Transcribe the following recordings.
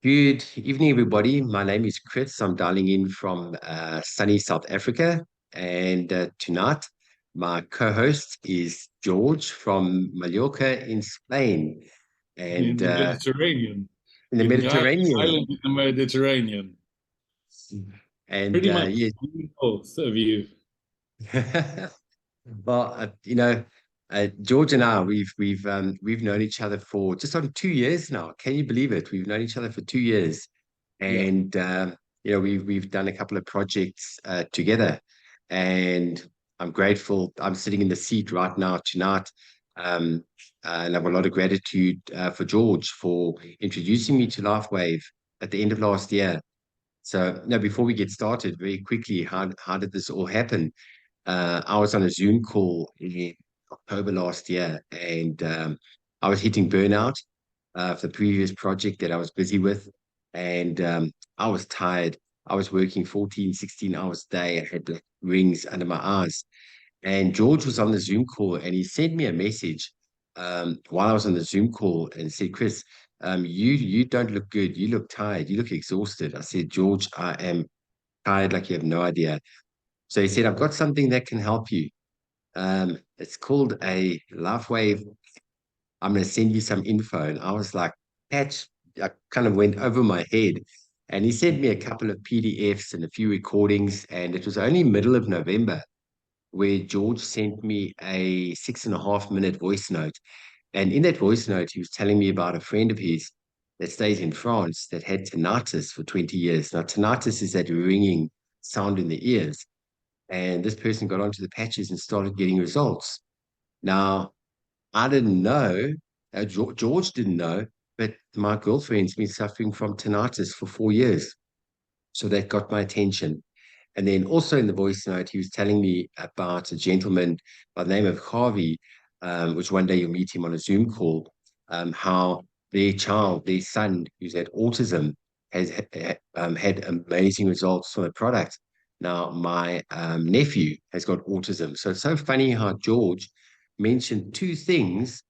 Good evening, everybody. My name is Chris. I'm dialing in from sunny South Africa. And tonight, my co-host is George from Mallorca in Spain In and the Mediterranean, in the in the Mediterranean. island in the Mediterranean. And Pretty much yeah, both of you. well, George and I, we've known each other for just on 2 years now. Can you believe it? We've known each other for 2 years, Yeah. and we've done a couple of projects together, and I'm grateful. I'm sitting in the seat right now tonight, um, and I have a lot of gratitude for George for introducing me to LifeWave at the end of last year. So, now before we get started, very quickly, how did this all happen? I was on a Zoom call in October last year, and I was hitting burnout for the previous project that I was busy with. And I was tired. I was working 14, 16 hours a day. I had like rings under my eyes. And George was on the Zoom call and he sent me a message while I was on the Zoom call and said, Chris, you don't look good. You look tired. You look exhausted. I said, George, I am tired like you have no idea. So he said, I've got something that can help you. It's called a LifeWave. I'm going to send you some info. And I was like, Patch, I kind of went over my head. And he sent me a couple of PDFs and a few recordings. And it was only middle of November where George sent me a 6.5 minute voice note. And in that voice note, he was telling me about a friend of his that stays in France that had tinnitus for 20 years. Now, tinnitus is that ringing sound in the ears. And this person got onto the patches and started getting results. Now, I didn't know, George didn't know, but my girlfriend's been suffering from tinnitus for 4 years. So that got my attention. And then also in the voice note, he was telling me about a gentleman by the name of Harvey, which one day you'll meet him on a Zoom call, how their child, their son, who's had autism, has had amazing results from the product. Now, my nephew has got autism. So it's so funny how George mentioned two things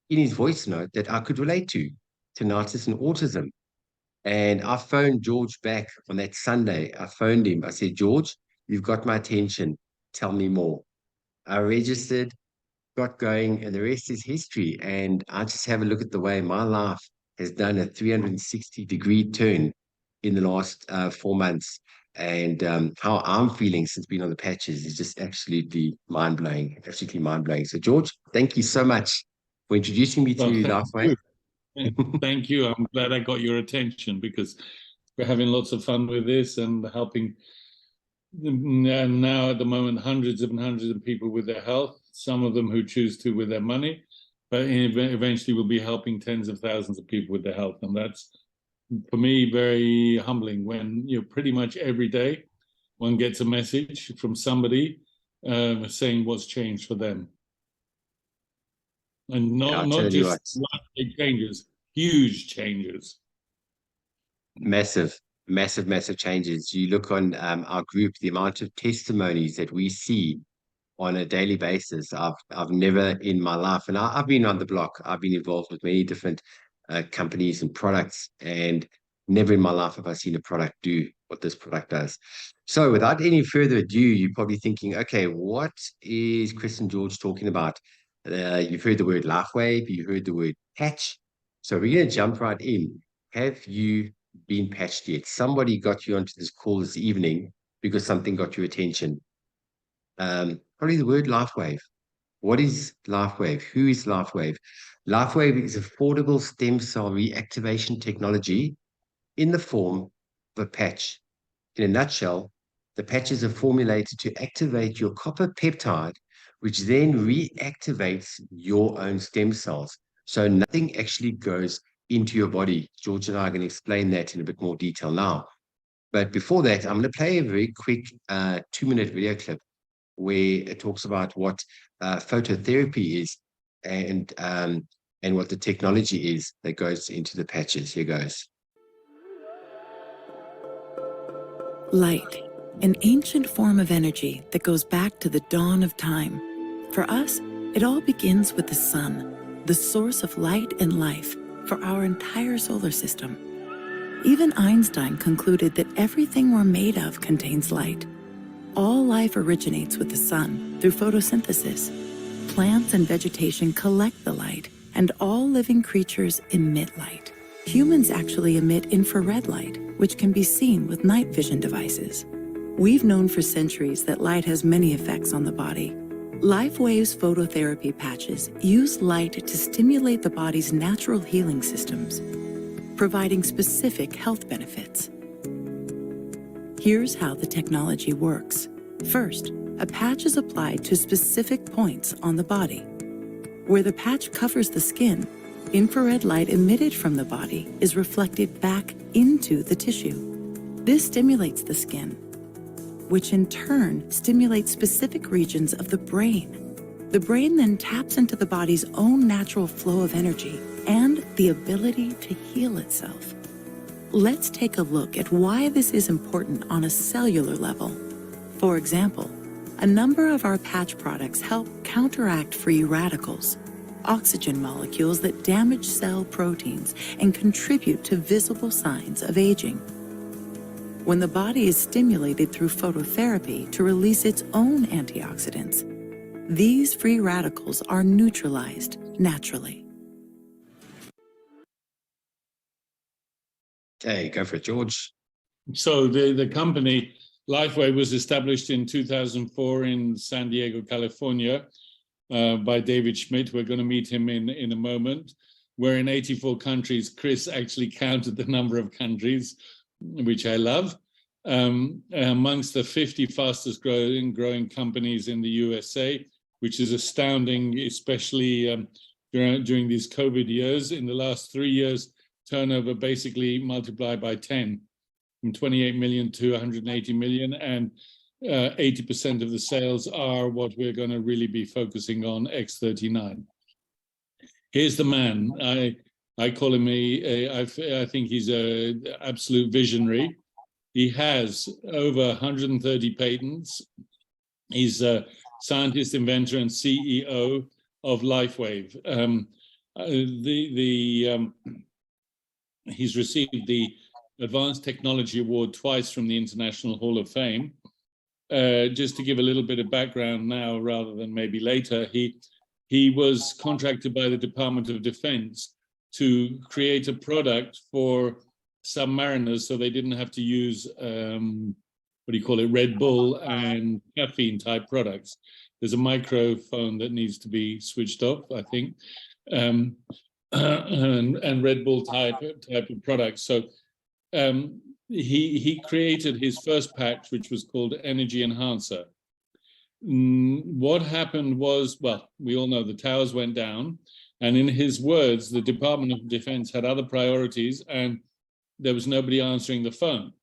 in his voice note that I could relate to, tinnitus and autism. And I phoned George back on that Sunday. I phoned him. I said, George, you've got my attention. Tell me more. I registered, got going, and the rest is history. And I just have a look at the way my life has done a 360-degree turn in the last 4 months. And how I'm feeling since being on the patches is just absolutely mind-blowing, absolutely mind-blowing. So, George, thank you so much for introducing me Well, to thank LifeWave. you. Thank you. I'm glad I got your attention because we're having lots of fun with this and helping now at the moment hundreds and hundreds of people with their health, some of them who choose to with their money, but eventually we'll be helping tens of thousands of people with their health. And that's, for me, very humbling when pretty much every day one gets a message from somebody saying what's changed for them. And Yeah, I'll not tell you just what. big changes, huge changes. Massive, massive, massive changes. You look on our group, the amount of testimonies that we see on a daily basis. I've never in my life, and I've been on the block. I've been involved with many different companies and products, and never in my life have I seen a product do what this product does. So, without any further ado, you're probably thinking, okay, what is Chris and George talking about? You've heard the word LifeWave, you heard the word patch. So, we're going to jump right in. Have you been patched yet? Somebody got you onto this call this evening because something got your attention. Probably the word LifeWave. What is LifeWave? Who is LifeWave? LifeWave is affordable stem cell reactivation technology in the form of a patch. In a nutshell, the patches are formulated to activate your copper peptide, which then reactivates your own stem cells. So nothing actually goes into your body. George and I are going to explain that in a bit more detail now. But before that, I'm going to play a very quick 2-minute video clip where it talks about what phototherapy is and what the technology is that goes into the patches. Here goes. Light, an ancient form of energy that goes back to the dawn of time. For us, it all begins with the sun, the source of light and life for our entire solar system. Even Einstein concluded that everything we're made of contains light. All life originates with the sun through photosynthesis. Plants and vegetation collect the light, and all living creatures emit light. Humans actually emit infrared light, which can be seen with night vision devices. We've known for centuries that light has many effects on the body. LifeWave's phototherapy patches use light to stimulate the body's natural healing systems, providing specific health benefits. Here's how the technology works. First, a patch is applied to specific points on the body. Where the patch covers the skin, infrared light emitted from the body is reflected back into the tissue. This stimulates the skin, which in turn stimulates specific regions of the brain. The brain then taps into the body's own natural flow of energy and the ability to heal itself. Let's take a look at why this is important on a cellular level. For example, a number of our patch products help counteract free radicals, oxygen molecules that damage cell proteins and contribute to visible signs of aging. When the body is stimulated through phototherapy to release its own antioxidants, these free radicals are neutralized naturally. Okay, go for it, George. So the company LifeWave was established in 2004 in San Diego, California, by David Schmidt. We're going to meet him in a moment. We're in 84 countries. Chris actually counted the number of countries, which I love. Amongst the 50 fastest growing companies in the USA, which is astounding, especially during these COVID years. In the last 3 years, turnover basically multiplied by 10, from 28 million to 180 million, and 80% of the sales are what we're going to really be focusing on, X39. Here's the man. I call him I think he's an absolute visionary. He has over 130 patents. He's a scientist, inventor, and CEO of LifeWave. He's received the Advanced Technology Award twice from the International Hall of Fame. Just to give a little bit of background now, rather than maybe later, he was contracted by the Department of Defense to create a product for submariners so they didn't have to use, Red Bull and caffeine type products. There's a microphone that needs to be switched off, I think, and Red Bull type of products. So he created his first patch, which was called Energy Enhancer. What happened was, well, we all know the towers went down, and in his words, the Department of Defense had other priorities, and there was nobody answering the phone.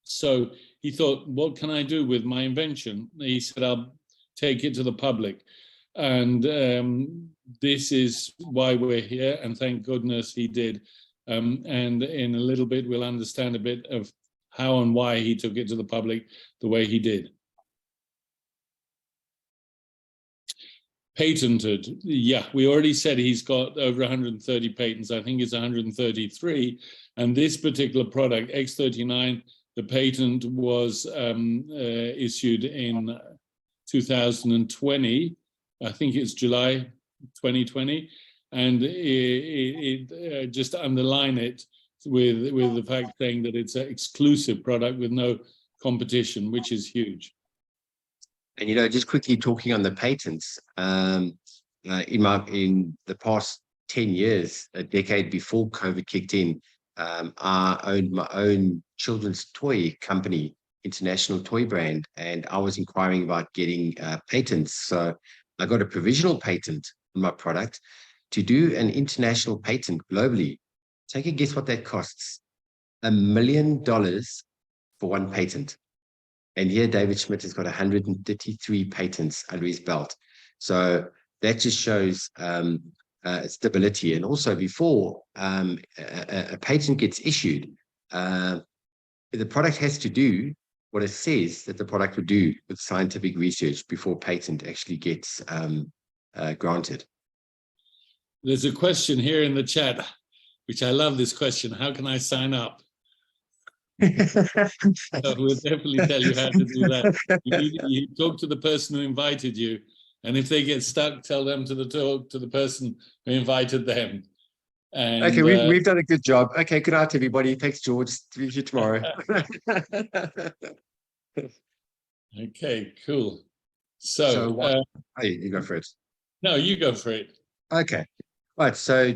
So he thought, what can I do with my invention? He said, I'll take it to the public. And this is why we're here, and thank goodness he did. And in a little bit, we'll understand a bit of how and why he took it to the public the way he did. Patented. Yeah, we already said he's got over 130 patents. I think it's 133. And this particular product, X39, the patent was issued in 2020. I think it's July 2020. And it just underline it with the fact saying that it's an exclusive product with no competition, which is huge. And just quickly talking on the patents, in the past 10 years, a decade before COVID kicked in, I owned my own children's toy company, international toy brand, and I was inquiring about getting patents. So I got a provisional patent on my product. To do an international patent globally, take a guess what that costs. $1 million for one patent. And here David Schmidt has got 133 patents under his belt. So that just shows stability. And also before a patent gets issued, the product has to do what it says that the product would do with scientific research before patent actually gets granted. There's a question here in the chat, which I love this question. How can I sign up? So we'll definitely tell you how to do that. You talk to the person who invited you, and if they get stuck, tell them to talk to the person who invited them. And Okay, we've done a good job. Okay, good night, everybody. Thanks, George. See you tomorrow. Okay, cool. Hey, you go for it. No, you go for it. Okay. Right. So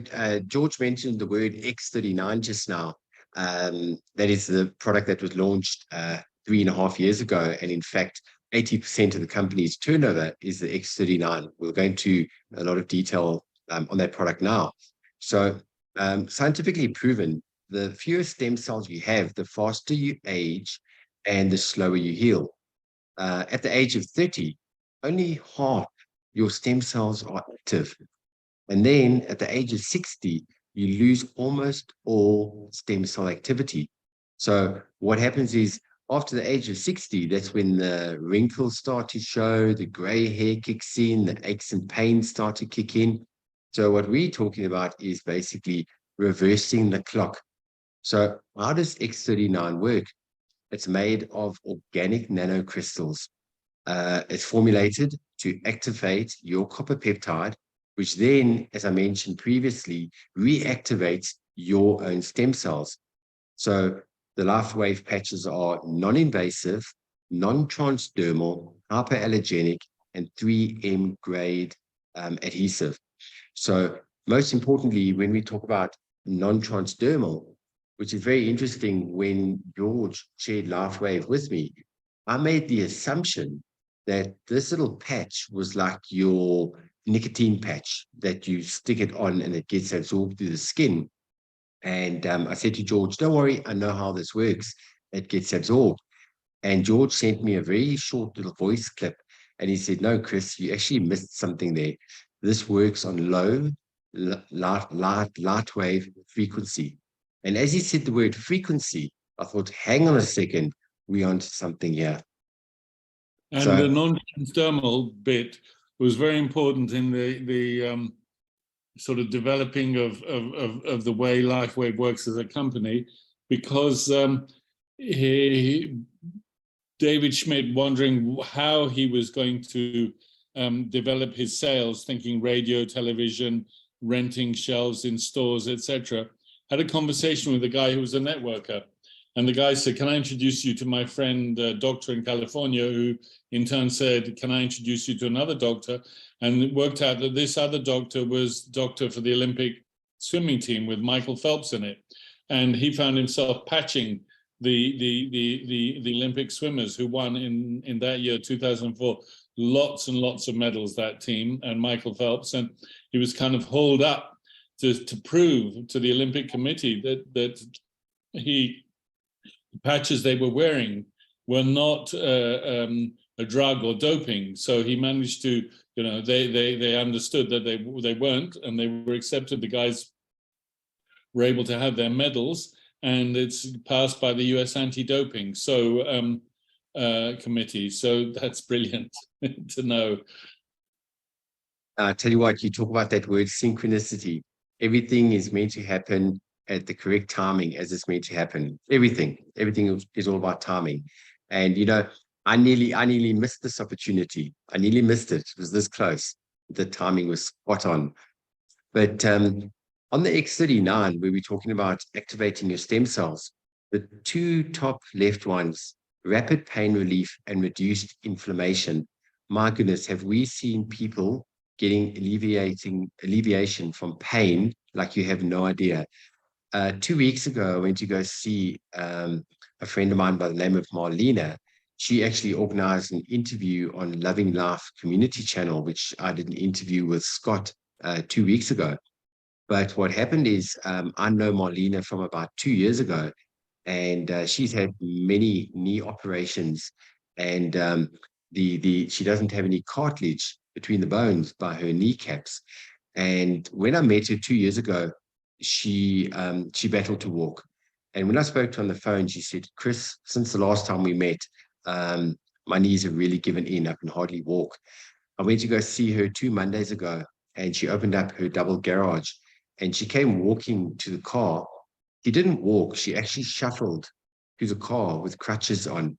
George mentioned the word X39 just now. That is the product that was launched 3.5 years ago. And in fact, 80% of the company's turnover is the X39. We'll go into a lot of detail on that product now. So scientifically proven, the fewer stem cells you have, the faster you age and the slower you heal. At the age of 30, only half your stem cells are active. And then at the age of 60, you lose almost all stem cell activity. So what happens is after the age of 60, that's when the wrinkles start to show, the gray hair kicks in, the aches and pains start to kick in. So what we're talking about is basically reversing the clock. So how does X39 work? It's made of organic nanocrystals. It's formulated to activate your copper peptide, which then, as I mentioned previously, reactivates your own stem cells. So the LifeWave patches are non-invasive, non-transdermal, hypoallergenic, and 3M grade adhesive. So most importantly, when we talk about non-transdermal, which is very interesting, when George shared LifeWave with me, I made the assumption that this little patch was like your nicotine patch that you stick it on and it gets absorbed through the skin. And I said to George, don't worry, I know how this works. It gets absorbed. And George sent me a very short little voice clip. And he said, no, Chris, you actually missed something there. This works on low light wave frequency. And as he said the word frequency, I thought, hang on a second, we're onto something here. And the non-transdermal bit was very important in the sort of developing of the way LifeWave works as a company, because David Schmidt, wondering how he was going to develop his sales, thinking radio, television, renting shelves in stores, etc., had a conversation with a guy who was a networker. And the guy said, can I introduce you to my friend, doctor in California, who in turn said, can I introduce you to another doctor? And it worked out that this other doctor was doctor for the Olympic swimming team with Michael Phelps in it. And he found himself patching the Olympic swimmers who won in that year, 2004, lots and lots of medals, that team, and Michael Phelps. And he was kind of hauled up to prove to the Olympic Committee that the patches they were wearing were not a drug or doping. So he managed to, they understood that they weren't, and they were accepted. The guys were able to have their medals, and it's passed by the US anti-doping committee. So that's brilliant to know. I tell you what, you talk about that word synchronicity. Everything is meant to happen at the correct timing as it's meant to happen. Everything is all about timing. And, I nearly missed this opportunity. I nearly missed it. It was this close. The timing was spot on. But on the X39, where we're talking about activating your stem cells, the two top left ones, rapid pain relief and reduced inflammation. My goodness, have we seen people getting alleviation from pain like you have no idea. 2 weeks ago, I went to go see a friend of mine by the name of Marlena. She actually organized an interview on Loving Life Community Channel, which I did an interview with Scott 2 weeks ago. But what happened is I know Marlena from about 2 years ago, and she's had many knee operations, and she doesn't have any cartilage between the bones by her kneecaps. And when I met her 2 years ago, she battled to walk. And when I spoke to her on the phone, she said, Chris, since the last time we met, my knees have really given in. I can hardly walk. I went to go see her 2 Mondays ago, and she opened up her double garage, and she came walking to the car. She didn't walk. She actually shuffled to the car with crutches on,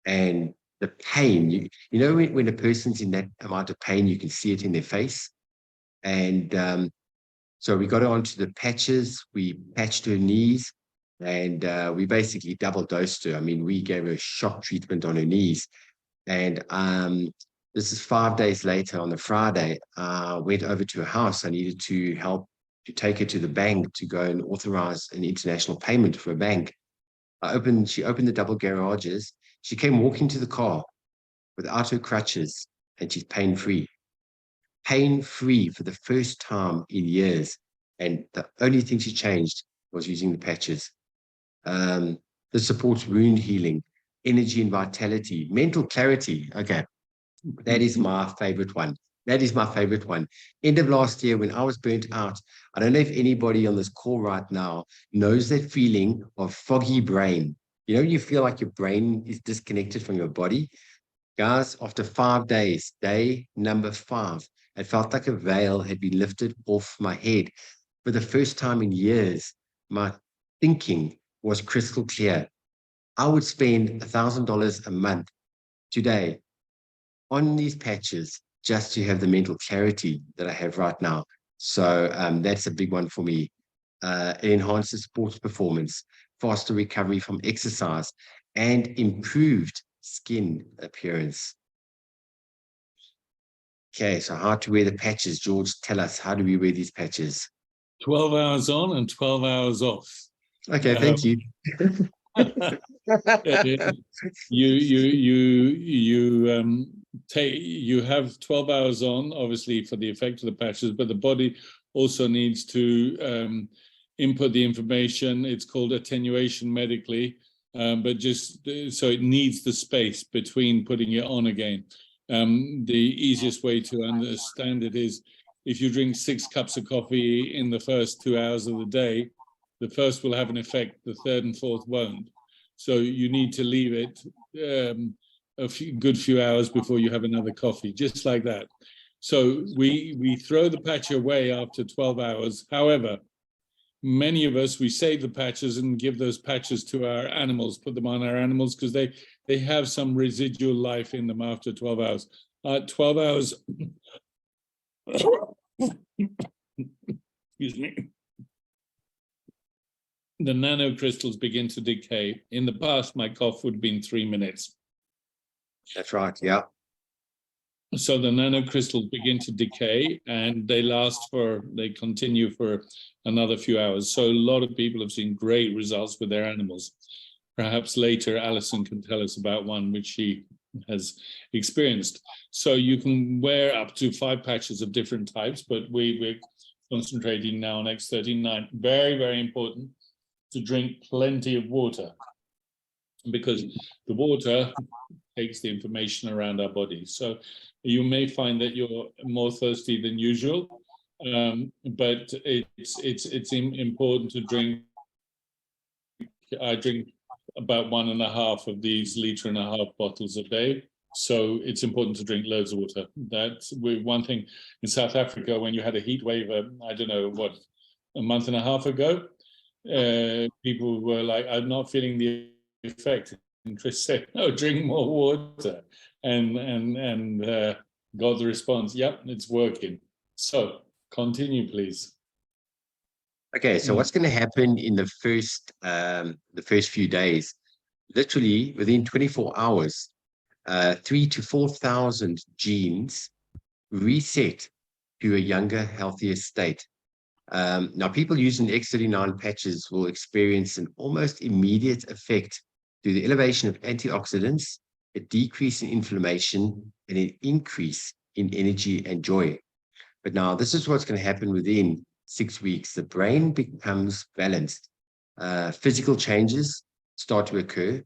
and the pain, you know, when a person's in that amount of pain, you can see it in their face. And so we got her onto the patches, we patched her knees, and we basically double dosed her. I mean, we gave her shock treatment on her knees. And this is 5 days later. On the Friday, I went over to her house. I needed to help to take her to the bank to go and authorize an international payment for a bank. She opened the double garages. She came walking to the car without her crutches, and she's pain-free. Pain-free for the first time in years. And the only thing she changed was using the patches. This supports wound healing, energy and vitality, mental clarity. Okay, that is my favorite one. That is my favorite one. End of last year, when I was burnt out, I don't know if anybody on this call right now knows that feeling of foggy brain. You know, you feel like your brain is disconnected from your body. Guys, after 5 days, day number 5, it felt like a veil had been lifted off my head. For the first time in years, my thinking was crystal clear. I would spend $1,000 a month today on these patches just to have the mental clarity that I have right now. So that's a big one for me. It enhances sports performance, faster recovery from exercise, and improved skin appearance. Okay, so how to wear the patches? George, tell us, how do we wear these patches? 12 hours on and 12 hours off. Okay, thank you. You have 12 hours on, obviously, for the effect of the patches, but the body also needs to input the information. It's called attenuation medically, but just so it needs the space between putting it on again. The easiest way to understand it is if you drink 6 cups of coffee in the first 2 hours of the day, the first will have an effect, the third and fourth won't. So you need to leave it a good few hours before you have another coffee, just like that. So we throw the patch away after 12 hours. However, many of us, we save the patches and give those patches to our animals, put them on our animals, because they have some residual life in them after 12 hours. 12 hours, excuse me, the nanocrystals begin to decay. In the past, my cough would have been 3 minutes. That's right, yeah. So the nanocrystals begin to decay, and they continue for another few hours. So a lot of people have seen great results with their animals. Perhaps later Alison can tell us about one which she has experienced. So you can wear up to 5 patches of different types, but we're concentrating now on X39. Very, very important to drink plenty of water, because the water takes the information around our body. So you may find that you're more thirsty than usual, but it's important to drink. I drink about 1.5 of these 1.5 liter bottles a day. So it's important to drink loads of water. That's one thing in South Africa, when you had a heat wave, I don't know, what, a month and a half ago, people were like, I'm not feeling the effect. And Chris said, no, drink more water. And got the response, yep, it's working. So continue, please. Okay, so what's going to happen in the first few days? Literally within 24 hours, 3,000 to 4,000 genes reset to a younger, healthier state. Now, people using X39 patches will experience an almost immediate effect through the elevation of antioxidants, a decrease in inflammation, and an increase in energy and joy. But now, this is what's going to happen within 6 weeks. The brain becomes balanced. Physical changes start to occur.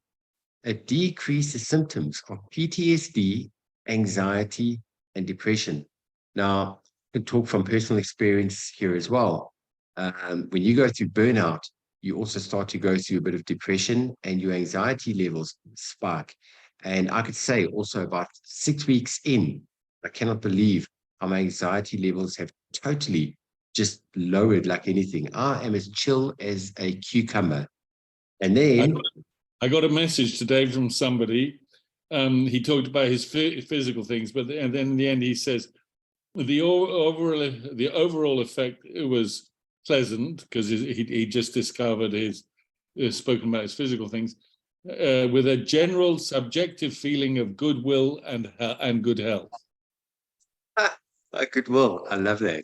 It decreases symptoms of PTSD, anxiety, and depression. Now, I can talk from personal experience here as well. When you go through burnout, you also start to go through a bit of depression, and your anxiety levels spike. And I could say also about 6 weeks in, I cannot believe how my anxiety levels have totally just lowered like anything. I am as chill as a cucumber. And then I got a message today from somebody. He talked about his physical things, but and then in the end he says the overall effect was pleasant because he just discovered his spoken about his physical things with a general subjective feeling of goodwill and good health. Goodwill. I love that.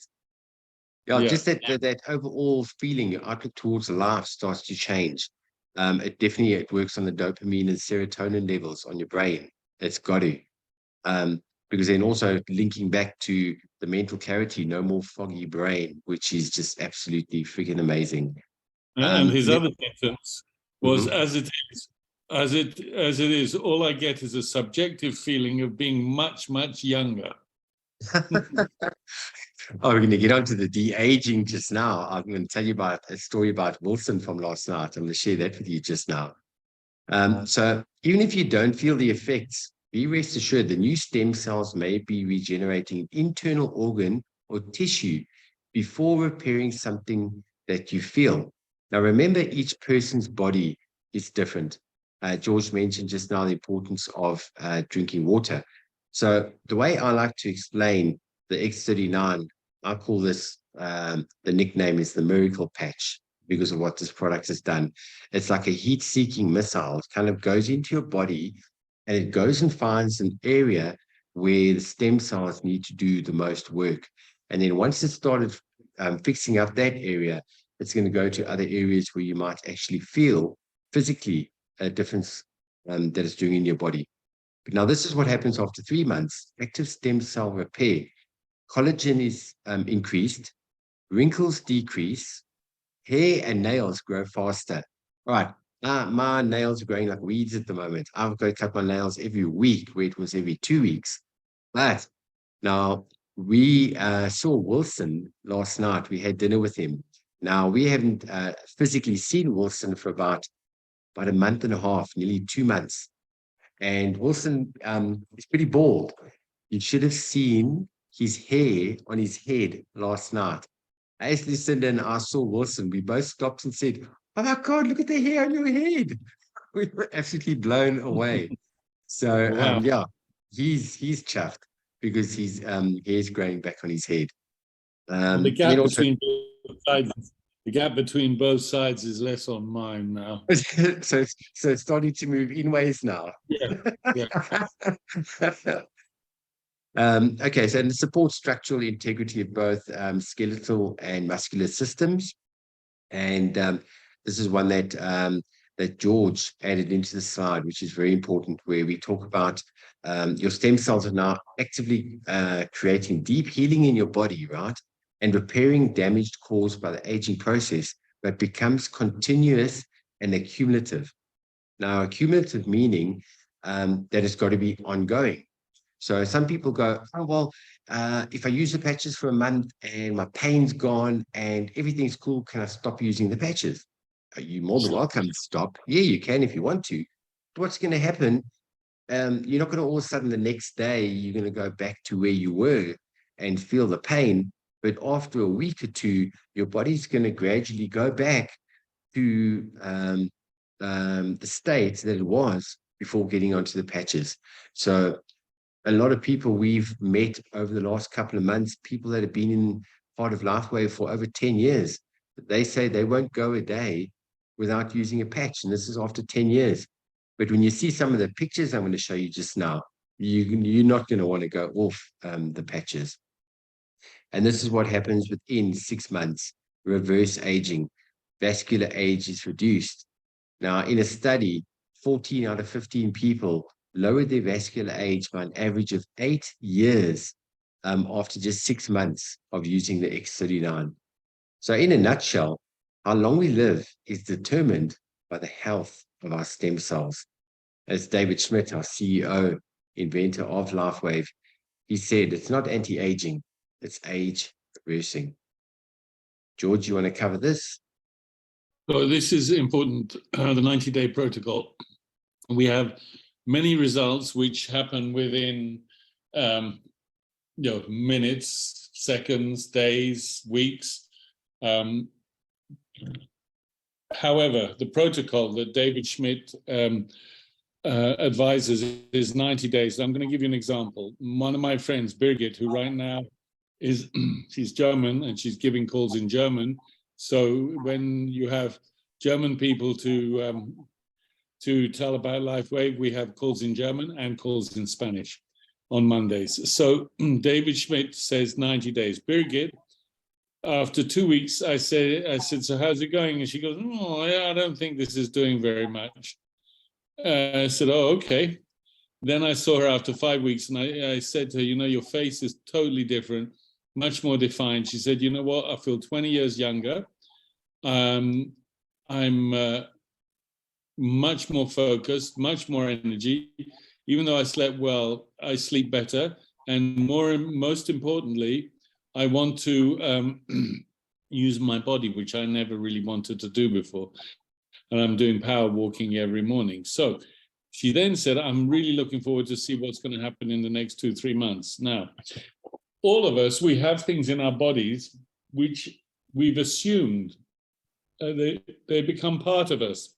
Yeah, Yeah. just that overall feeling, your outlook towards life starts to change. It works on the dopamine and serotonin levels on your brain. It's got to. Because then also linking back to the mental clarity, no more foggy brain, which is just absolutely freaking amazing. And his Yeah. other sentence was, Mhm. as it is, all I get is a subjective feeling of being much, much younger. Oh, we're going to get onto the de-aging just now. I'm going to tell you about a story about Wilson from last night. I'm going to share that with you just now. So even if you don't feel the effects, be rest assured the new stem cells may be regenerating internal organ or tissue before repairing something that you feel. Now, remember, each person's body is different. George mentioned just now the importance of drinking water. So the way I like to explain the X39, I call this, the nickname is the miracle patch because of what this product has done. It's like a heat-seeking missile. It kind of goes into your body and it goes and finds an area where the stem cells need to do the most work. And then once it started fixing up that area, it's going to go to other areas where you might actually feel physically a difference that it's doing in your body. But now this is what happens after 3 months. Active stem cell repair. Collagen is increased, wrinkles decrease, hair and nails grow faster. All right. My nails are growing like weeds at the moment. I've got to cut my nails every week, where it was every 2 weeks. But now we saw Wilson last night. We had dinner with him. Now we haven't physically seen Wilson for about a month and a half, nearly 2 months. And Wilson is pretty bald. You should have seen his hair on his head last night. As Lucinda and I saw Wilson, we both stopped and said, "Oh my God, look at the hair on your head." We were absolutely blown away. So Wow. yeah, he's chuffed because his hair's growing back on his head. The gap then also, between both sides, the gap between both sides is less on mine now. so it's starting to move in ways now. Yeah. Okay, so it supports structural integrity of both skeletal and muscular systems. And this is one that George added into the slide, which is very important, where we talk about your stem cells are now actively creating deep healing in your body, right? And repairing damage caused by the aging process, but becomes continuous and accumulative. Now, accumulative meaning that it's got to be ongoing. So some people go, "Oh, well, if I use the patches for a month and my pain's gone and everything's cool, can I stop using the patches?" Are you more than welcome to stop? Yeah, you can if you want to. But what's going to happen? You're not going to all of a sudden the next day, you're going to go back to where you were and feel the pain. But after a week or two, your body's going to gradually go back to the state that it was before getting onto the patches. So a lot of people we've met over the last couple of months, people that have been in part of LifeWave for over 10 years, they say they won't go a day without using a patch. And this is after 10 years. But when you see some of the pictures I'm going to show you just now, you're not going to want to go off the patches. And this is what happens within 6 months. Reverse aging, vascular age is reduced. Now, in a study, 14 out of 15 people lowered their vascular age by an average of 8 years after just 6 months of using the X39. So in a nutshell, how long we live is determined by the health of our stem cells. As David Schmidt, our CEO, inventor of LifeWave, he said, it's not anti-aging, it's age reversing. George, you want to cover this? So this is important, the 90-day protocol. We have many results which happen within minutes, seconds, days, weeks. However, the protocol that David Schmidt advises is 90 days. I'm going to give you an example. One of my friends, Birgit, who right now is, she's German and she's giving calls in German. So when you have German people to tell about LifeWave, we have calls in German and calls in Spanish on Mondays. So David Schmidt says 90 days. Birgit, after 2 weeks, I said, so how's it going? And she goes, oh, yeah, I don't think this is doing very much. I said, oh, okay. Then I saw her after 5 weeks and I said to her, you know, your face is totally different, much more defined. She said, you know what, I feel 20 years younger. I'm much more focused, much more energy. Even though I slept well, I sleep better. And most importantly, I want to use my body, which I never really wanted to do before. And I'm doing power walking every morning. So she then said, I'm really looking forward to see what's going to happen in the next 2-3 months. Now, all of us, we have things in our bodies which we've assumed they become part of us.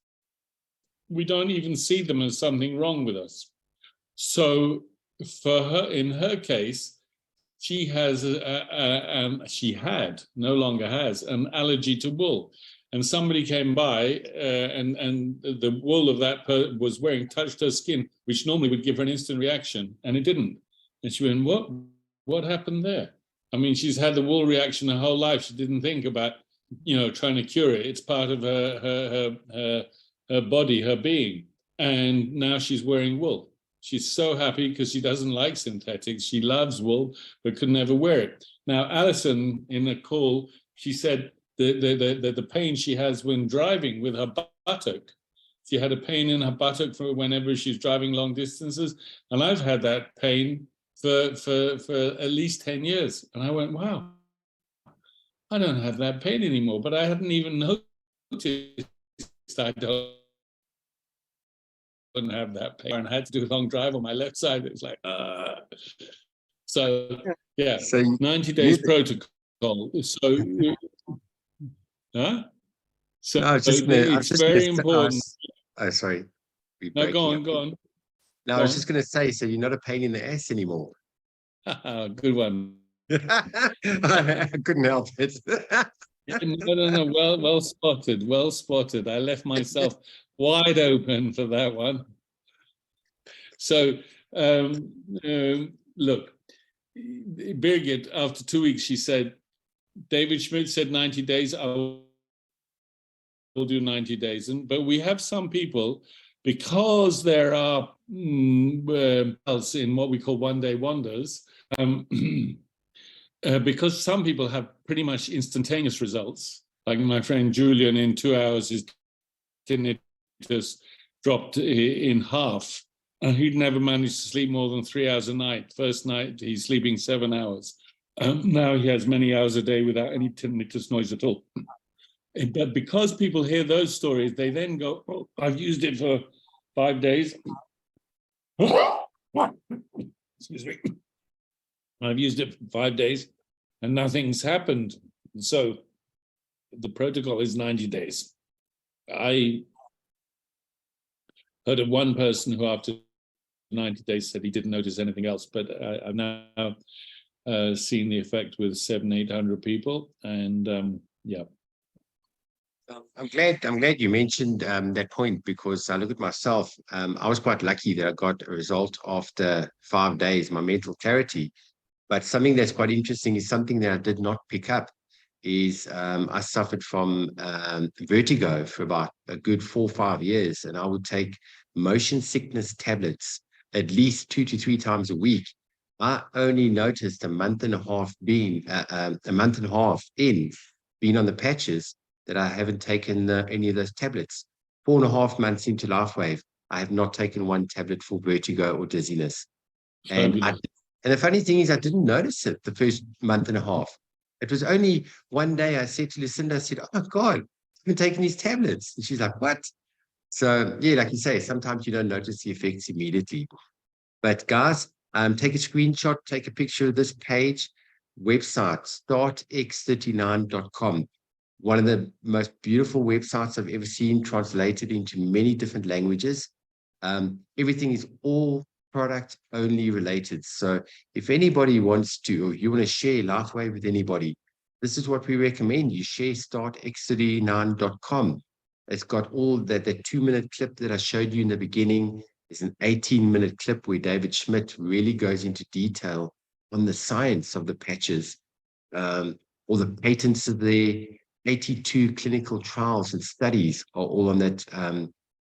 We don't even see them as something wrong with us. So for her, in her case, she has, she had, no longer has, an allergy to wool. And somebody came by and the wool of that was wearing touched her skin, which normally would give her an instant reaction, and it didn't. And she went, what happened there? I mean, she's had the wool reaction her whole life. She didn't think about, you know, trying to cure it. It's part of her body, her being. And now she's wearing wool. She's so happy because she doesn't like synthetics. She loves wool, but could never wear it. Now, Alison, in a call, she said the pain she has when driving with her buttock. She had a pain in her buttock for whenever she's driving long distances. And I've had that pain for at least 10 years. And I went, wow, I don't have that pain anymore. But I hadn't even noticed I don't have that pain. And I had to do a long drive on my left side. It was like, So, yeah, So 90 days protocol. So, huh? So no, it's very important. Oh, sorry. No, go on. No, I was just going to say, so you're not a pain in the ass anymore. Good one. I couldn't help it. No. Well spotted. I left myself wide open for that one. So, look, Birgit, after 2 weeks, she said, David Schmidt said 90 days. I will do 90 days. But we have some people, because there are in what we call one-day wonders, because some people have pretty much instantaneous results, like my friend Julian, in 2 hours, his tinnitus dropped in half. And he'd never managed to sleep more than 3 hours a night. First night, he's sleeping 7 hours. Now he has many hours a day without any tinnitus noise at all. But because people hear those stories, they then go, oh, I've used it for 5 days. Excuse me. I've used it for 5 days and nothing's happened. So the protocol is 90 days. I heard of one person who after 90 days said he didn't notice anything else, but I've now seen the effect with 700-800 people, and yeah. I'm glad you mentioned that point, because I look at myself. I was quite lucky that I got a result after 5 days, my mental clarity. But something that's quite interesting is something that I did not pick up is I suffered from vertigo for about a good 4 or 5 years, and I would take motion sickness tablets at least 2 to 3 times a week. I only noticed a month and a half in being on the patches that I haven't taken any of those tablets. 4.5 months into LifeWave, I have not taken one tablet for vertigo or dizziness. And the funny thing is, I didn't notice it the first month and a half. It was only one day I said to Lucinda, I said, oh my God, I've been taking these tablets. And she's like, what? So yeah, like you say, sometimes you don't notice the effects immediately. But guys, take a screenshot, take a picture of this page, website, startx39.com. one of the most beautiful websites I've ever seen, translated into many different languages. Everything is all product only related. So if anybody wants to, or you want to share LifeWave with anybody, this is what we recommend. You share startx39.com. It's got all that 2-minute clip that I showed you in the beginning. It's an 18-minute clip where David Schmidt really goes into detail on the science of the patches. All the patents are there. 82 clinical trials and studies are all on that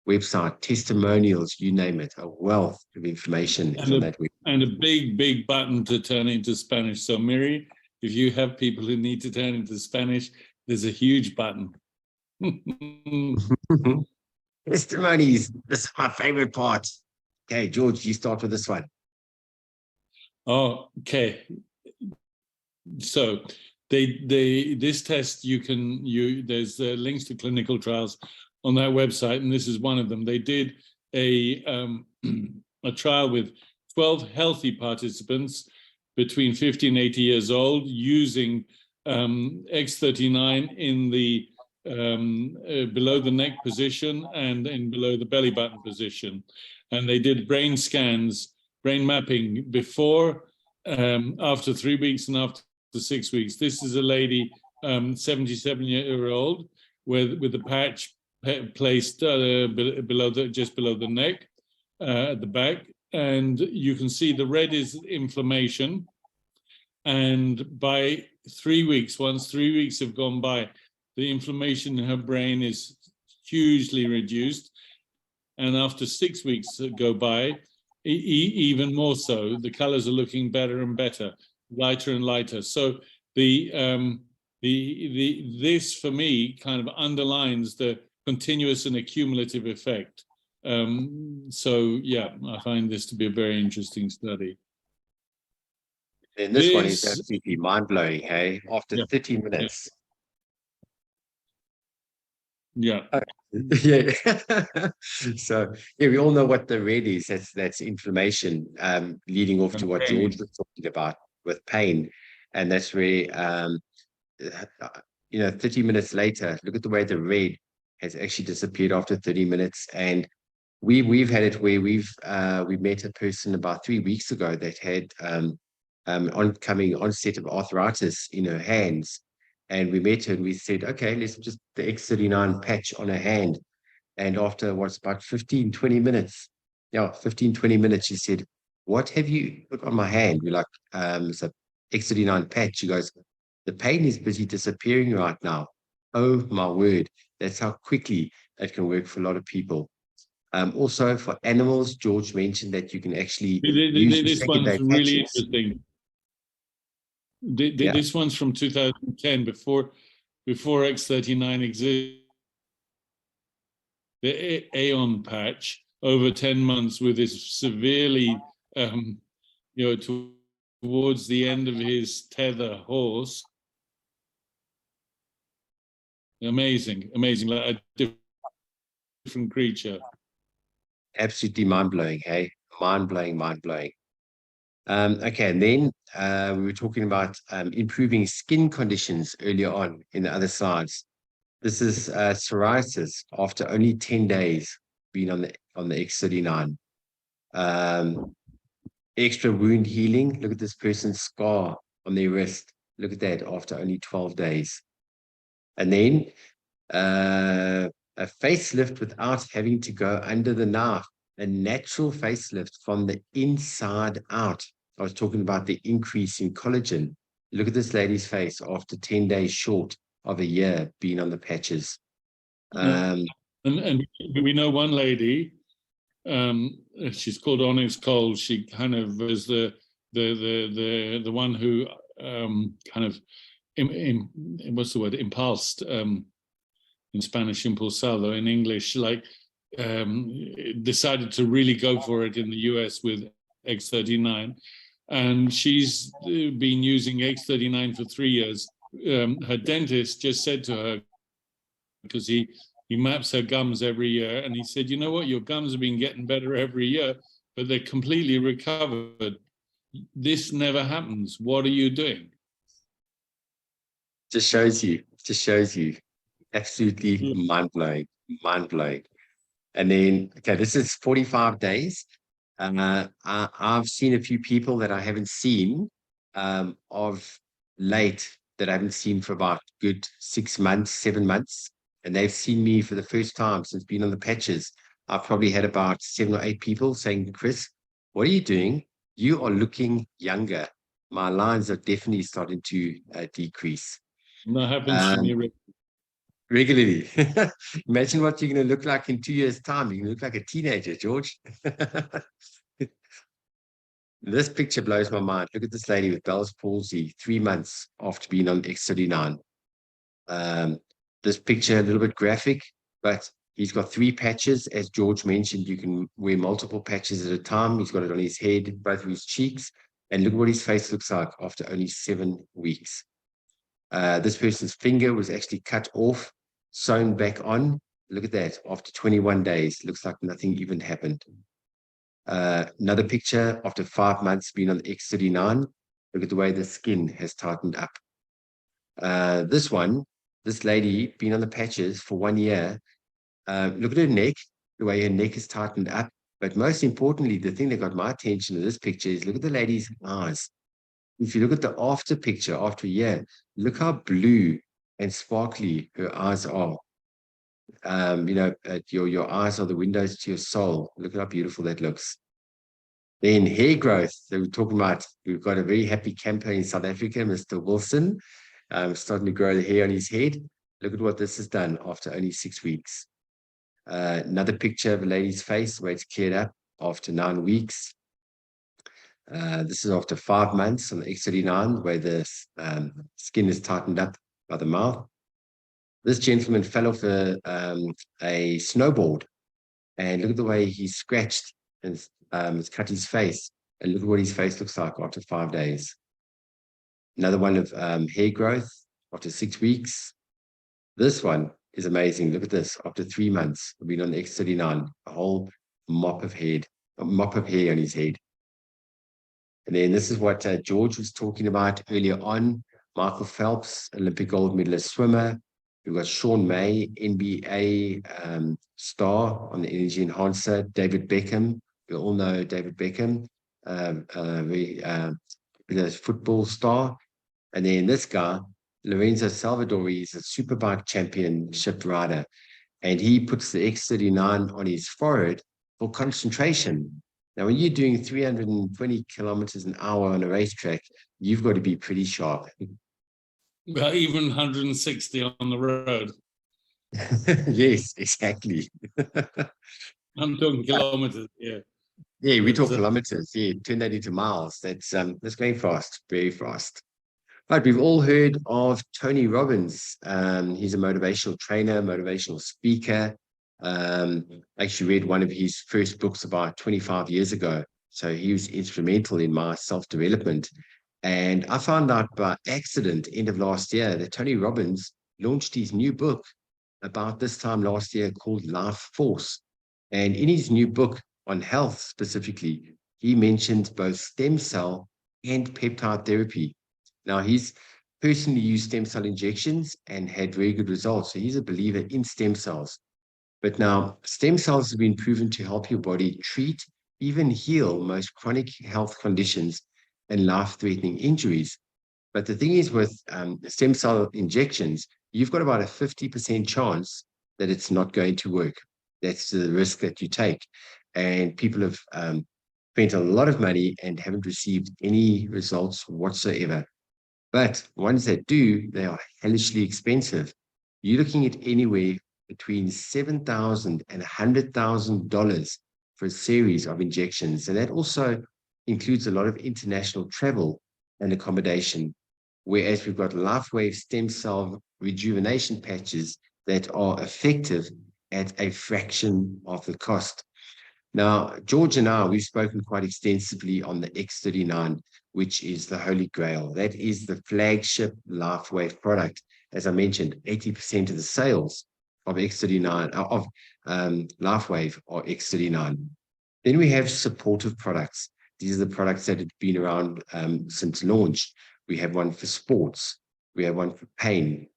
website. Testimonials, you name it. A wealth of information is on that website. And a big button to turn into Spanish. So Miri, if you have people who need to turn into Spanish, there's a huge button. Testimonies. This is my favorite part. Okay, George, you start with this one. Oh, okay. So this test, there's links to clinical trials on that website, and this is one of them. They did a trial with 12 healthy participants between 50 and 80 years old using X39 in the below the neck position and in below the belly button position. And they did brain scans, brain mapping before, after 3 weeks and after 6 weeks. This is a lady, 77-year-old, with the patch placed just below the neck, at the back. And you can see the red is inflammation. And by 3 weeks, once 3 weeks have gone by, the inflammation in her brain is hugely reduced. And after 6 weeks go by, even more so, the colors are looking better and better, lighter and lighter. So this for me kind of underlines the continuous and accumulative effect. So yeah, I find this to be a very interesting study. And this one is absolutely mind-blowing, hey? After 30 minutes. Yeah. Yeah. So yeah, we all know what the red is. That's inflammation, leading off to what George was talking about with pain. And that's where 30 minutes later, look at the way the red has actually disappeared after 30 minutes. And we've had it where we met a person about 3 weeks ago that had oncoming onset of arthritis in her hands. And we met her and we said, okay, let's just the X39 patch on her hand. And after about 15, 20 minutes, 15, 20 minutes, she said, what have you put on my hand? We're like, it's a X39 patch. She goes, the pain is busy disappearing right now. Oh my word. That's how quickly that can work for a lot of people. Also for animals, George mentioned that you can actually use this one's really interesting. This one's from 2010, before X39 existed. The Aeon patch over 10 months with this severely, towards the end of his tether horse. Amazing, like a different creature. Absolutely mind-blowing, hey? Mind-blowing. Okay, and then we were talking about improving skin conditions earlier on in the other slides. This is psoriasis after only 10 days being on the X39. Extra wound healing. Look at this person's scar on their wrist. Look at that after only 12 days. And then a facelift without having to go under the knife. A natural facelift from the inside out. I was talking about the increase in collagen. Look at this lady's face after 10 days short of a year being on the patches. And we know one lady, she's called Onyx Cole. She kind of was the one who kind of what's the word, impulsed, in Spanish impulsado, in English, like decided to really go for it in the US with X39. And she's been using X39 for 3 years. Her dentist just said to her, because he maps her gums every year, and he said, you know what, your gums have been getting better every year, but they're completely recovered. This never happens. What are you doing? Just shows you. Absolutely mind-blowing, mind-blowing. And then, okay, this is 45 days. I've seen a few people that I haven't seen of late, that I haven't seen for about good 6 months, 7 months. And they've seen me for the first time since being on the patches. I've probably had about 7 or 8 people saying, Chris, what are you doing? You are looking younger. My lines are definitely starting to decrease. And that happens to me. Regularly. Imagine what you're going to look like in 2 years' time. You're going to look like a teenager, George. This picture blows my mind. Look at this lady with Bell's palsy 3 months after being on X39. This picture, a little bit graphic, but he's got 3 patches. As George mentioned, you can wear multiple patches at a time. He's got it on his head, both of his cheeks. And look what his face looks like after only 7 weeks. This person's finger was actually cut off, sewn back on. Look at that. After 21 days, looks like nothing even happened. Another picture after 5 months being on X39. Look at the way the skin has tightened up. This lady being on the patches for 1 year. Look at her neck, the way her neck is tightened up. But most importantly, the thing that got my attention in this picture is look at the lady's eyes. If you look at the after picture after a year, look how blue and sparkly her eyes are. Your eyes are the windows to your soul. Look at how beautiful that looks. Then hair growth that we're talking about. We've got a very happy camper in South Africa, Mr. Wilson, starting to grow the hair on his head. Look at what this has done after only 6 weeks. Another picture of a lady's face where it's cleared up after 9 weeks. This is after 5 months on the X39, where the skin is tightened up by the mouth. This gentleman fell off a snowboard, and look at the way he's scratched and it's cut his face. And look at what his face looks like after 5 days. Another one of hair growth after 6 weeks. This one is amazing. Look at this. After 3 months of being on the X39, a whole mop of hair on his head. And then this is what George was talking about earlier on. Michael Phelps, Olympic gold medalist swimmer. We've got Sean May, NBA star on the energy enhancer. David Beckham. We all know David Beckham, a football star. And then this guy, Lorenzo Salvadori, is a superbike championship rider. And he puts the X39 on his forehead for concentration. Now, when you're doing 320 kilometers an hour on a racetrack, you've got to be pretty sharp. Well, even 160 on the road. Yes, exactly. I'm talking kilometers, yeah. Yeah, we talk kilometers. Yeah, turn that into miles. That's going fast, very fast. But we've all heard of Tony Robbins. He's a motivational trainer, motivational speaker. I actually read one of his first books about 25 years ago. So he was instrumental in my self-development. And I found out by accident, end of last year, that Tony Robbins launched his new book about this time last year called Life Force. And in his new book on health specifically, he mentioned both stem cell and peptide therapy. Now, he's personally used stem cell injections and had very good results. So he's a believer in stem cells. But now, stem cells have been proven to help your body treat, even heal most chronic health conditions and life-threatening injuries. But the thing is with stem cell injections, you've got about a 50% chance that it's not going to work. That's the risk that you take. And people have spent a lot of money and haven't received any results whatsoever. But ones that do, they are hellishly expensive. You're looking at anywhere between $7,000 and $100,000 for a series of injections. And that also includes a lot of international travel and accommodation. Whereas we've got LifeWave stem cell rejuvenation patches that are effective at a fraction of the cost. Now, George and I, we've spoken quite extensively on the X39, which is the Holy Grail. That is the flagship LifeWave product. As I mentioned, 80% of the sales of X39, of LifeWave are X39. Then we have supportive products. These are the products that have been around since launch. We have one for sports. We have one for pain,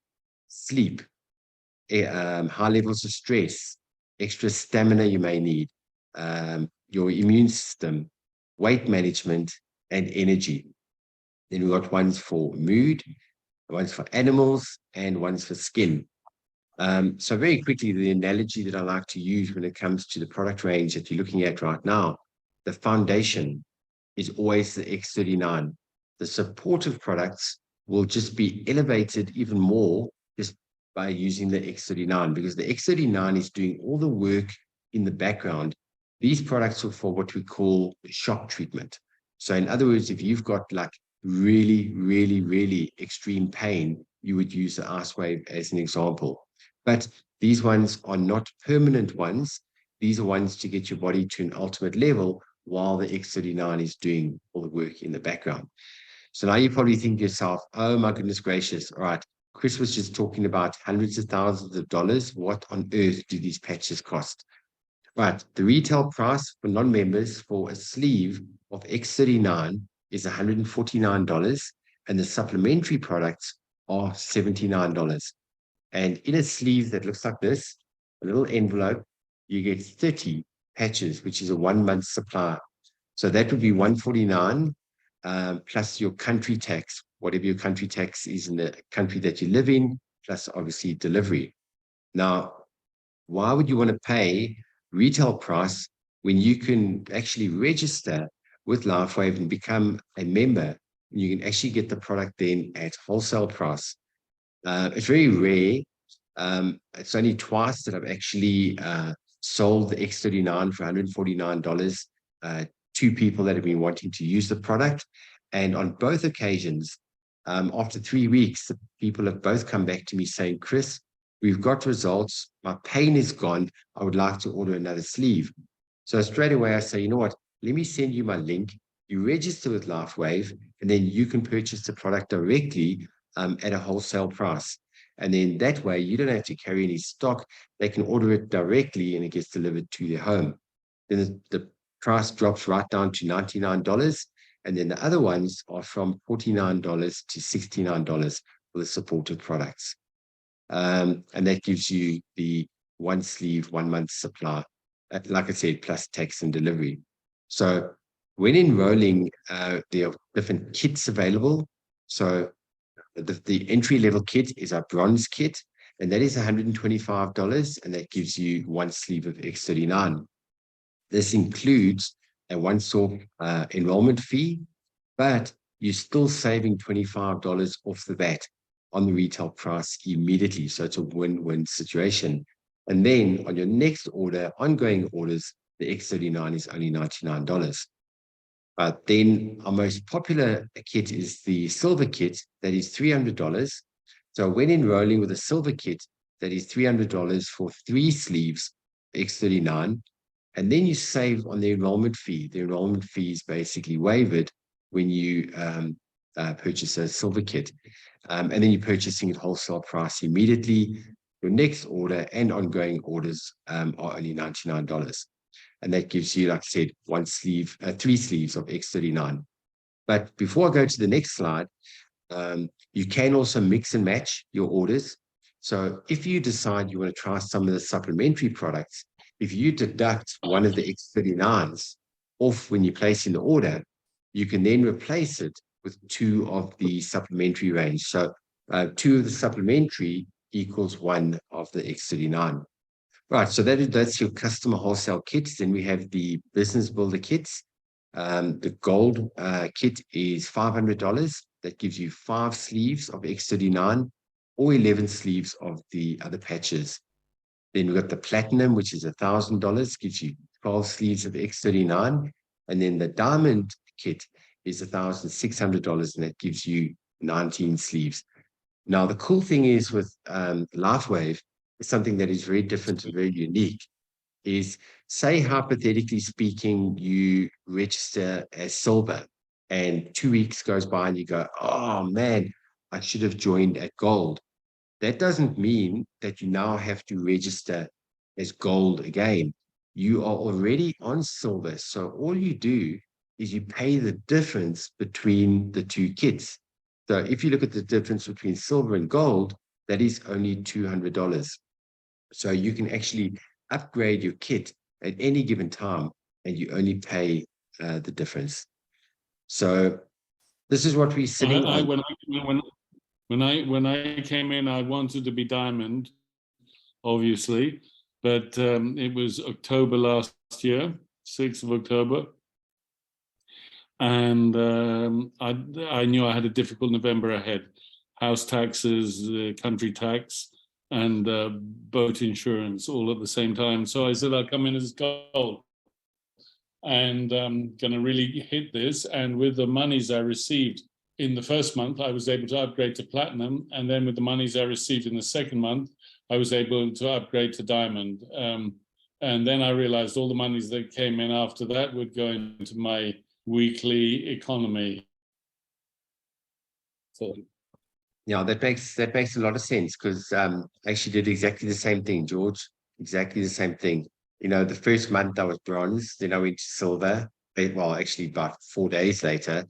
sleep, high levels of stress, extra stamina you may need, your immune system, weight management, and energy. Then we've got ones for mood, ones for animals, and ones for skin. So very quickly, the analogy that I like to use when it comes to the product range that you're looking at right now, the foundation is always the X39. The supportive products will just be elevated even more just by using the X39, because the X39 is doing all the work in the background. These products are for what we call shock treatment. So in other words, if you've got like really, really, really extreme pain, you would use the IceWave as an example. But these ones are not permanent ones. These are ones to get your body to an ultimate level while the X39 is doing all the work in the background. So now you probably think to yourself, oh my goodness gracious, all right, Chris was just talking about hundreds of thousands of dollars. What on earth do these patches cost? Right, the retail price for non-members for a sleeve of X39 is $149, and the supplementary products are $79. And in a sleeve that looks like this, a little envelope, you get 30 patches, which is a 1 month supply. So that would be $149 plus your country tax, whatever your country tax is in the country that you live in, plus obviously delivery. Now, why would you want to pay retail price when you can actually register with LifeWave and become a member? You can actually get the product then at wholesale price. It's very rare. It's only twice that I've actually sold the X39 for $149 to people that have been wanting to use the product. And on both occasions, after 3 weeks, the people have both come back to me saying, Chris, we've got results. My pain is gone. I would like to order another sleeve. So straight away, I say, you know what? Let me send you my link. You register with LifeWave, and then you can purchase the product directly at a wholesale price. And then that way, you don't have to carry any stock. They can order it directly, and it gets delivered to their home. Then the price drops right down to $99. And then the other ones are from $49 to $69 for the supported products. And that gives you the one sleeve, 1 month supply, like I said, plus tax and delivery. So when enrolling, there are different kits available. So the entry level kit is a bronze kit, and that is $125, and that gives you one sleeve of X39. This includes a once-off enrollment fee, but you're still saving $25 off the bat on the retail price immediately. So it's a win-win situation. And then on your next order, ongoing orders, the X39 is only $99. But then our most popular kit is the silver kit, that is $300. So when enrolling with a silver kit, that is $300 for 3 sleeves, X39. And then you save on the enrollment fee. The enrollment fee is basically waived when you purchase a silver kit. And then you're purchasing at wholesale price immediately. Your next order and ongoing orders are only $99. And that gives you, like I said, 3 sleeves of X39. But before I go to the next slide, you can also mix and match your orders. So if you decide you want to try some of the supplementary products, if you deduct one of the X39s off when you place in the order, you can then replace it with 2 of the supplementary range. So 2 of the supplementary equals 1 of the X39. Right, so that's your customer wholesale kits. Then we have the business builder kits. The gold kit is $500. That gives you 5 sleeves of X39 or 11 sleeves of the other patches. Then we've got the platinum, which is $1,000, gives you 12 sleeves of X39. And then the diamond kit is $1,600, and that gives you 19 sleeves. Now, the cool thing is with LifeWave, something that is very different and very unique, is say hypothetically speaking, you register as silver and 2 weeks goes by and you go, oh man, I should have joined at gold. That doesn't mean that you now have to register as gold again. You are already on silver. So all you do is you pay the difference between the 2 kits. So if you look at the difference between silver and gold, that is only $200. So you can actually upgrade your kit at any given time, and you only pay the difference. So this is what we're sitting on. When I came in, I wanted to be diamond, obviously, but it was October last year, 6th of October. And I knew I had a difficult November ahead. House taxes, country tax, and boat insurance all at the same time. So I said, I'll come in as gold. And I'm going to really hit this. And with the monies I received in the first month, I was able to upgrade to platinum. And then with the monies I received in the second month, I was able to upgrade to diamond. And then I realized all the monies that came in after that would go into my weekly economy. So yeah, that makes a lot of sense, because I actually did exactly the same thing, George. Exactly the same thing. You know, the first month I was bronze, then I went to silver. Well, actually about 4 days later,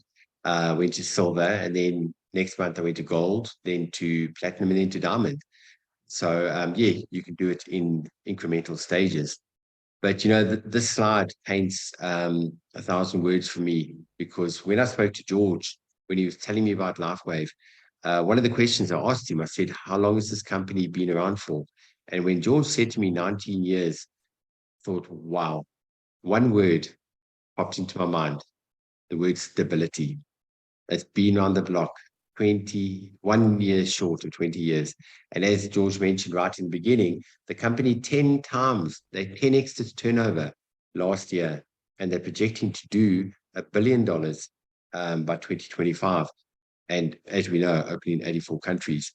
went to silver, and then next month I went to gold, then to platinum, and then to diamond. So yeah, you can do it in incremental stages. But you know, this slide paints 1,000 words for me, because when I spoke to George, when he was telling me about LifeWave, one of the questions I asked him, I said, how long has this company been around for? And when George said to me 19 years, I thought, wow, one word popped into my mind, the word stability. It's been on the block 21 years short of 20 years. And as George mentioned right in the beginning, the company 10 times, they 10x its turnover last year, and they're projecting to do $1 billion by 2025. And as we know, opening in 84 countries.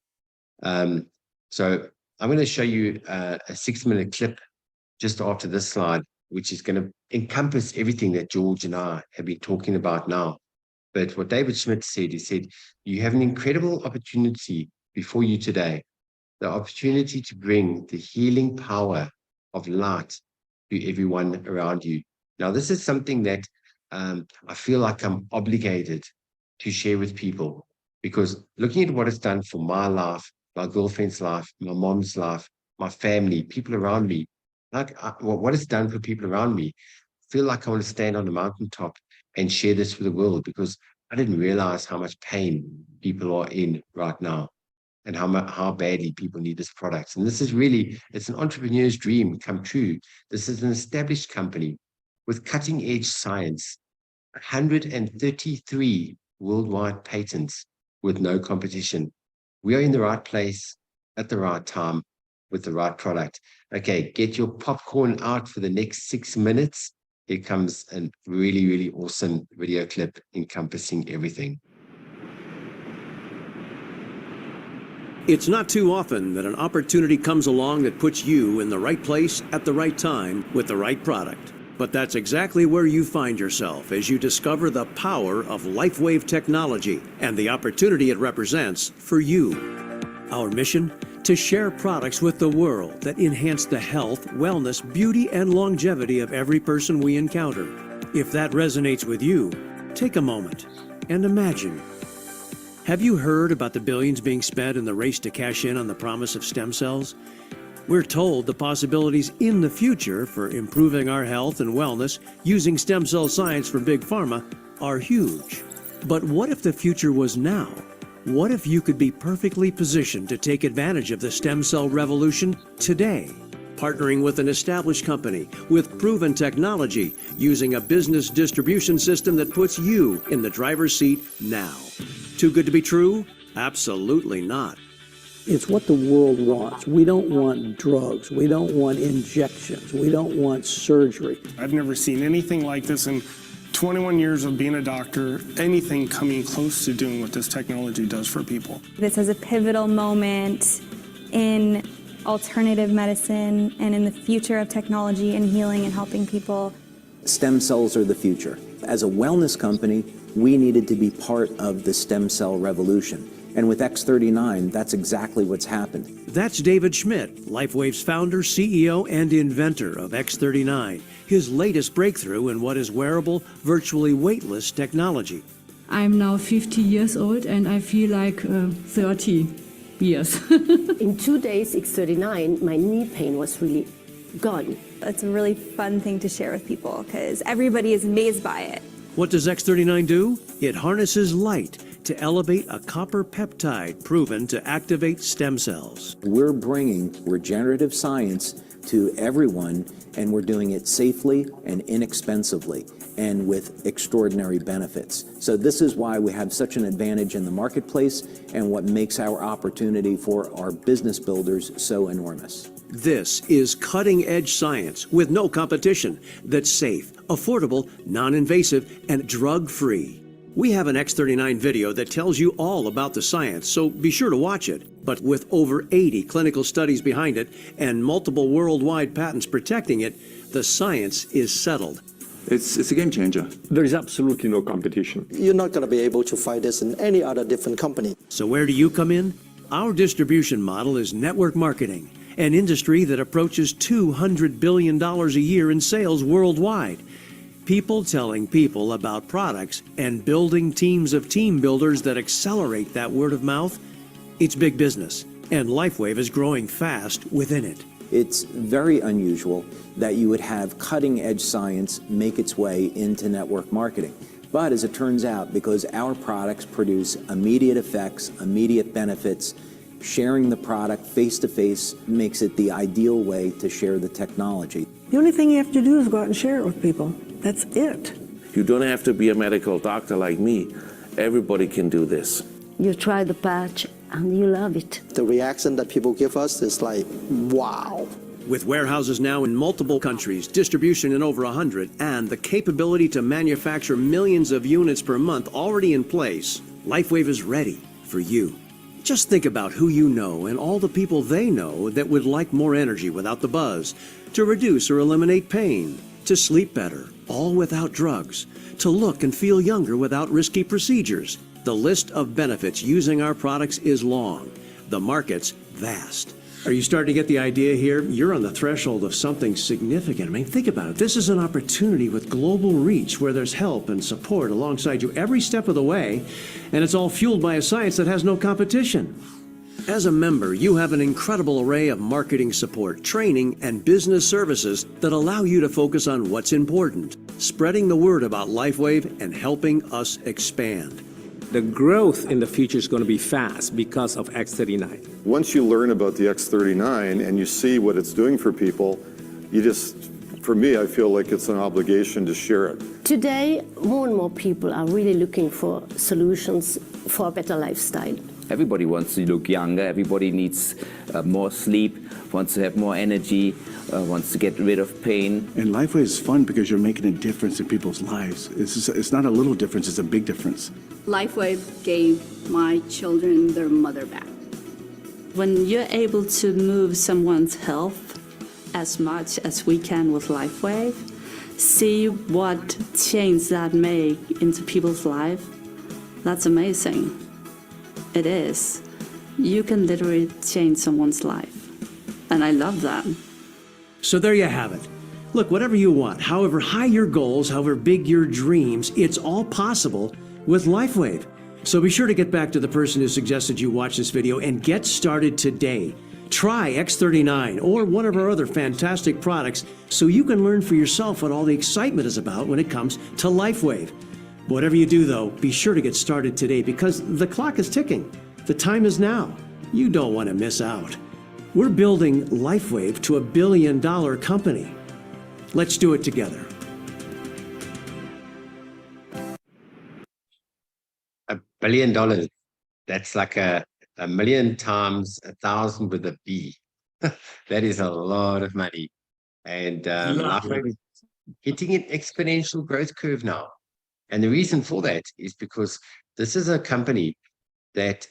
So I'm going to show you a 6-minute clip just after this slide, which is going to encompass everything that George and I have been talking about now. But what David Schmidt said, he said, you have an incredible opportunity before you today, the opportunity to bring the healing power of light to everyone around you. Now, this is something that I feel like I'm obligated to share with people, because looking at what it's done for my life, my girlfriend's life, my mom's life, my family, people around me, like what it's done for people around me, I feel like I want to stand on the mountaintop and share this with the world, because I didn't realize how much pain people are in right now, and how badly people need this product. And this is really, it's an entrepreneur's dream come true. This is an established company with cutting edge science, 133 worldwide patents with no competition. We are in the right place at the right time with the right product. Okay, get your popcorn out for the next 6 minutes. Here comes a really, really awesome video clip encompassing everything. It's not too often that an opportunity comes along that puts you in the right place at the right time with the right product. But that's exactly where you find yourself as you discover the power of LifeWave technology and the opportunity it represents for you. Our mission? To share products with the world that enhance the health, wellness, beauty, and longevity of every person we encounter. If that resonates with you, take a moment and imagine. Have you heard about the billions being spent in the race to cash in on the promise of stem cells? We're told the possibilities in the future for improving our health and wellness using stem cell science from Big Pharma are huge. But what if the future was now? What if you could be perfectly positioned to take advantage of the stem cell revolution today? Partnering with an established company with proven technology, using a business distribution system that puts you in the driver's seat now. Too good to be true? Absolutely not. It's what the world wants. We don't want drugs. We don't want injections. We don't want surgery. I've never seen anything like this in 21 years of being a doctor, anything coming close to doing what this technology does for people. This is a pivotal moment in alternative medicine and in the future of technology and healing and helping people. Stem cells are the future. As a wellness company, we needed to be part of the stem cell revolution. And with X39, that's exactly what's happened. That's David Schmidt, LifeWave's founder, CEO, and inventor of X39, his latest breakthrough in what is wearable, virtually weightless technology. I'm now 50 years old and I feel like 30 Yes. In 2 days, X39, my knee pain was really gone. It's a really fun thing to share with people because everybody is amazed by it. What does X39 do? It harnesses light to elevate a copper peptide proven to activate stem cells. We're bringing regenerative science to everyone, and we're doing it safely and inexpensively and with extraordinary benefits. So this is why we have such an advantage in the marketplace and what makes our opportunity for our business builders so enormous. This is cutting-edge science with no competition that's safe, affordable, non-invasive, and drug-free. We have an X39 video that tells you all about the science, so be sure to watch it. But with over 80 clinical studies behind it and multiple worldwide patents protecting it, the science is settled. It's a game changer. There is absolutely no competition. You're not going to be able to find this in any other different company. So where do you come in? Our distribution model is network marketing, an industry that approaches $200 billion a year in sales worldwide. People telling people about products and building teams of team builders that accelerate that word of mouth. It's big business, and LifeWave is growing fast within it. It's very unusual that you would have cutting-edge science make its way into network marketing. But as it turns out, because our products produce immediate effects, immediate benefits, sharing the product face-to-face makes it the ideal way to share the technology. The only thing you have to do is go out and share it with people. That's it. You don't have to be a medical doctor like me. Everybody can do this. You try the patch and you love it. The reaction that people give us is like, wow. With warehouses now in multiple countries, distribution in over 100, and the capability to manufacture millions of units per month already in place, LifeWave is ready for you. Just think about who you know and all the people they know that would like more energy without the buzz, to reduce or eliminate pain, to sleep better, all without drugs, to look and feel younger without risky procedures. The list of benefits using our products is long. The market's vast. Are you starting to get the idea here? You're on the threshold of something significant. I mean, think about it. This is an opportunity with global reach where there's help and support alongside you every step of the way, and it's all fueled by a science that has no competition. As a member, you have an incredible array of marketing support, training, and business services that allow you to focus on what's important, spreading the word about LifeWave and helping us expand. The growth in the future is going to be fast because of X39. Once you learn about the X39 and you see what it's doing for people, for me, I feel like it's an obligation to share it. Today, more and more people are really looking for solutions for a better lifestyle. Everybody wants to look younger, everybody needs more sleep, wants to have more energy, wants to get rid of pain. And LifeWave is fun because you're making a difference in people's lives. It's not a little difference, it's a big difference. LifeWave gave my children their mother back. When you're able to move someone's health as much as we can with LifeWave, see what change that make into people's life, that's amazing. It is. You can literally change someone's life. And I love that. So there you have it. Look, whatever you want, however high your goals, however big your dreams, it's all possible with LifeWave. So be sure to get back to the person who suggested you watch this video and get started today. Try X39 or one of our other fantastic products so you can learn for yourself what all the excitement is about when it comes to LifeWave. Whatever you do, though, be sure to get started today because the clock is ticking. The time is now. You don't want to miss out. We're building LifeWave to $1 billion company. Let's do it together. $1 billion. That's like a million times 1,000 with a B. That is a lot of money. And LifeWave is hitting an exponential growth curve now. And the reason for that is because this is a company that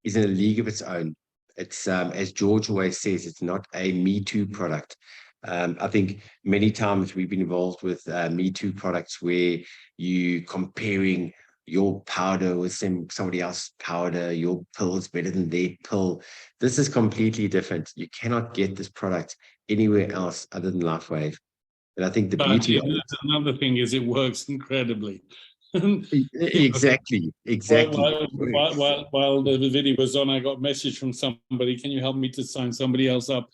is in a league of its own. It's, as George always says, it's not a Me Too product. I think many times we've been involved with Me Too products where you comparing your powder with somebody else's powder, your pill is better than their pill. This is completely different. You cannot get this product anywhere else other than LifeWave. And I think the beauty of it. Another thing is it works incredibly. Exactly. While the video was on, I got a message from somebody, can you help me to sign somebody else up?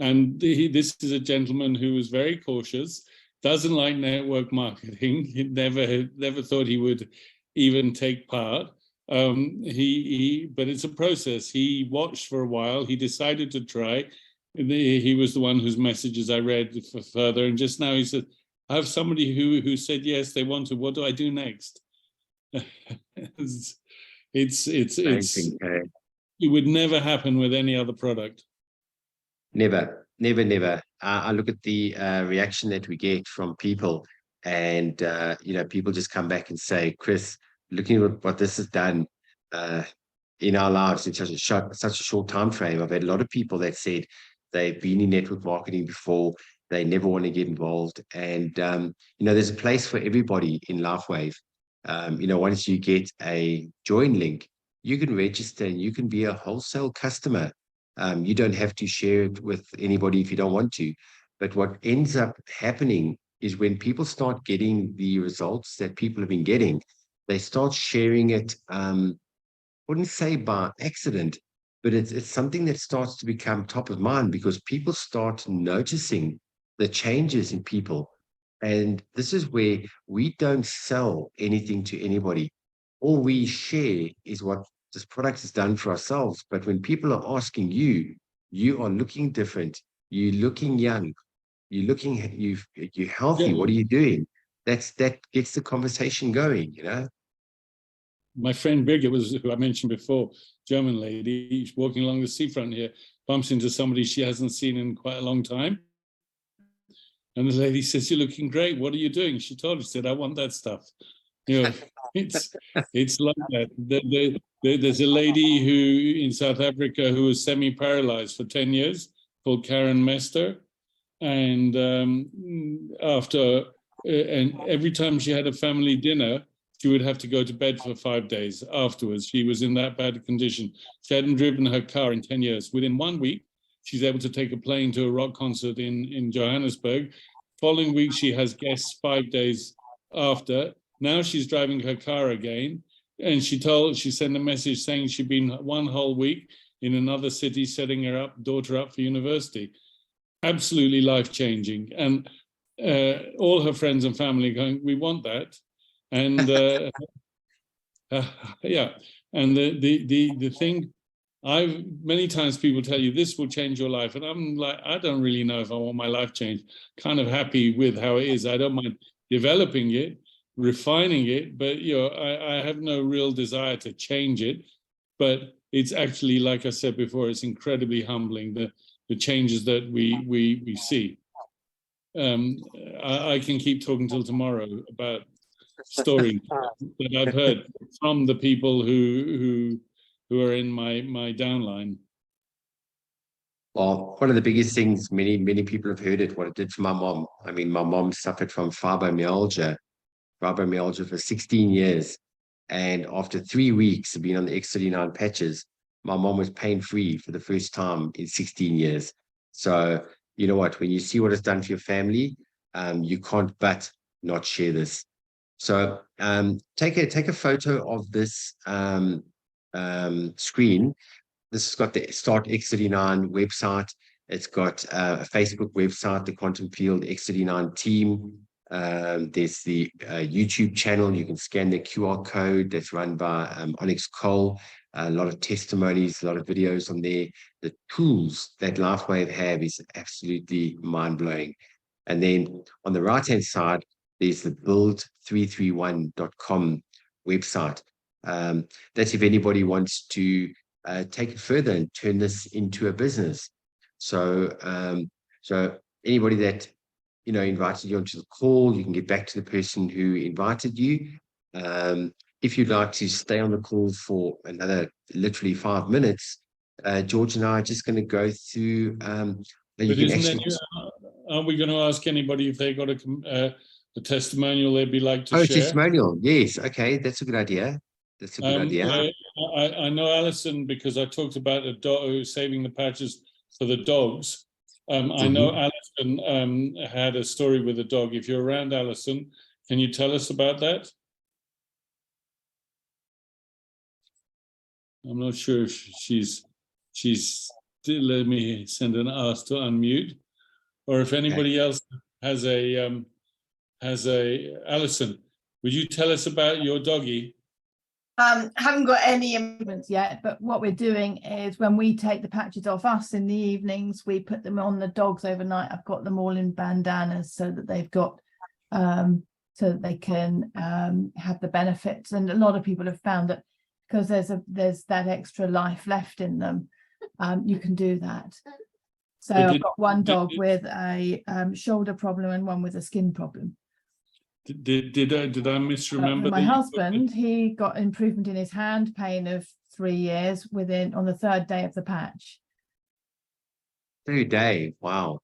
And this is a gentleman who was very cautious, doesn't like network marketing. He never thought he would even take part. But it's a process. He watched for a while. He decided to try. He was the one whose messages I read for further. And just now he said, I have somebody who said, yes, they want to. What do I do next? It would never happen with any other product. Never. I look at the reaction that we get from people, and people just come back and say, Chris, looking at what this has done in our lives in such a short time frame. I've had a lot of people that said they've been in network marketing before, they never want to get involved, and there's a place for everybody in LifeWave. Once you get a join link, you can register and you can be a wholesale customer. You don't have to share it with anybody if you don't want to. But what ends up happening is when people start getting the results that people have been getting, they start sharing it, I wouldn't say by accident, but it's something that starts to become top of mind because people start noticing the changes in people. And this is where we don't sell anything to anybody. All we share is what this product has done for ourselves. But when people are asking you, you are looking different, you're looking young, you're healthy, yeah. What are you doing? That gets the conversation going, My friend Birgit who I mentioned before, German lady, she's walking along the seafront here, bumps into somebody she hasn't seen in quite a long time. And the lady says, you're looking great. What are you doing? She told her, she said, I want that stuff. It's like that. There's a lady who in South Africa who was semi-paralyzed for 10 years called Karen Mester. And and every time she had a family dinner, she would have to go to bed for 5 days afterwards. She was in that bad condition. She hadn't driven her car in 10 years. Within 1 week, she's able to take a plane to a rock concert in Johannesburg. Following week, she has guests 5 days after. Now she's driving her car again. And she sent a message saying she'd been 1 whole week in another city, setting her daughter up for university. Absolutely life-changing. And all her friends and family going, we want that. And yeah, and the thing, many times people tell you this will change your life, and I'm like, I don't really know if I want my life changed. Kind of happy with how it is. I don't mind developing it, refining it, but I have no real desire to change it. But it's actually, like I said before, it's incredibly humbling, the changes that we see. I can keep talking till tomorrow about stories that I've heard from the people who are in my downline. Well, one of the biggest things, many people have heard it, what it did for my mom. I mean, my mom suffered from fibromyalgia for 16 years. And after 3 weeks of being on the X39 patches, my mom was pain-free for the first time in 16 years. So, you know what, when you see what it's done for your family, you can't but not share this. So take a photo of this screen. This has got the Start X39 website. It's got a Facebook website, the Quantum Field X39 team. There's the YouTube channel. You can scan the QR code that's run by Onyx Cole. A lot of testimonies, a lot of videos on there. The tools that LifeWave have is absolutely mind-blowing. And then on the right-hand side, there's the build331.com website. That's if anybody wants to take it further and turn this into a business. So, anybody that invited you onto the call, you can get back to the person who invited you. If you'd like to stay on the call for another literally 5 minutes, George and I are just going to go through. Aren't we going to ask anybody if they got a testimonial they'd be like to share? Oh, testimonial, yes. Okay, that's a good idea. That's a good idea. I know Alison because I talked about a dog saving the patches for the dogs. I know Alison had a story with a dog. If you're around, Alison, can you tell us about that? I'm not sure if she's let me send an ask to unmute, or if anybody else has a Alison, would you tell us about your doggy? Haven't got any improvements yet, but what we're doing is when we take the patches off us in the evenings, we put them on the dogs overnight. I've got them all in bandanas so that they've got so that they can have the benefits. And a lot of people have found that because there's that extra life left in them, you can do that. So I've got one dog with a shoulder problem and one with a skin problem. Did I misremember? My husband, he got improvement in his hand pain of 3 years on the 3rd day of the patch. 3rd day, wow.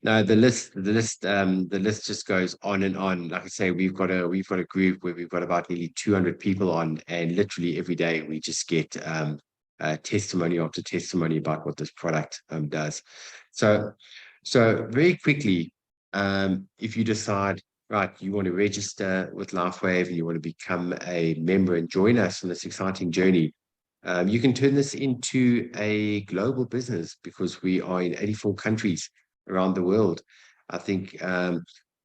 No, the list just goes on and on. Like I say, we've got a group where we've got about nearly 200 people on, and literally every day we just get testimony after testimony about what this product does. So very quickly, if you decide, right, you want to register with LifeWave and you want to become a member and join us on this exciting journey, you can turn this into a global business because we are in 84 countries around the world. I think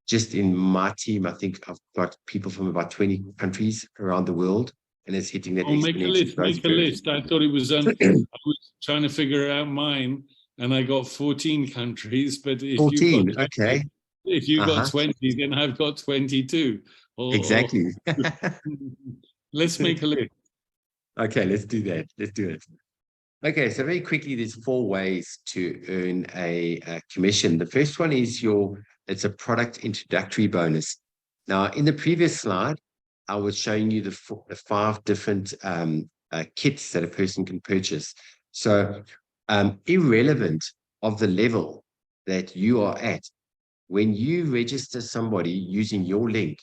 just in my team, I think I've got people from about 20 countries around the world, and it's hitting that exponential growth. Make a list. I thought it was I was trying to figure out mine, and I got 14 countries, but if 14, you've got 20, okay. If you've got 20, then I've got 22. Exactly. Let's make a list. Okay, let's do that. Let's do it. Okay, so very quickly, there's 4 ways to earn a commission. The first one is it's a product introductory bonus. Now, in the previous slide, I was showing you the 5 different kits that a person can purchase. So irrelevant of the level that you are at, when you register somebody using your link,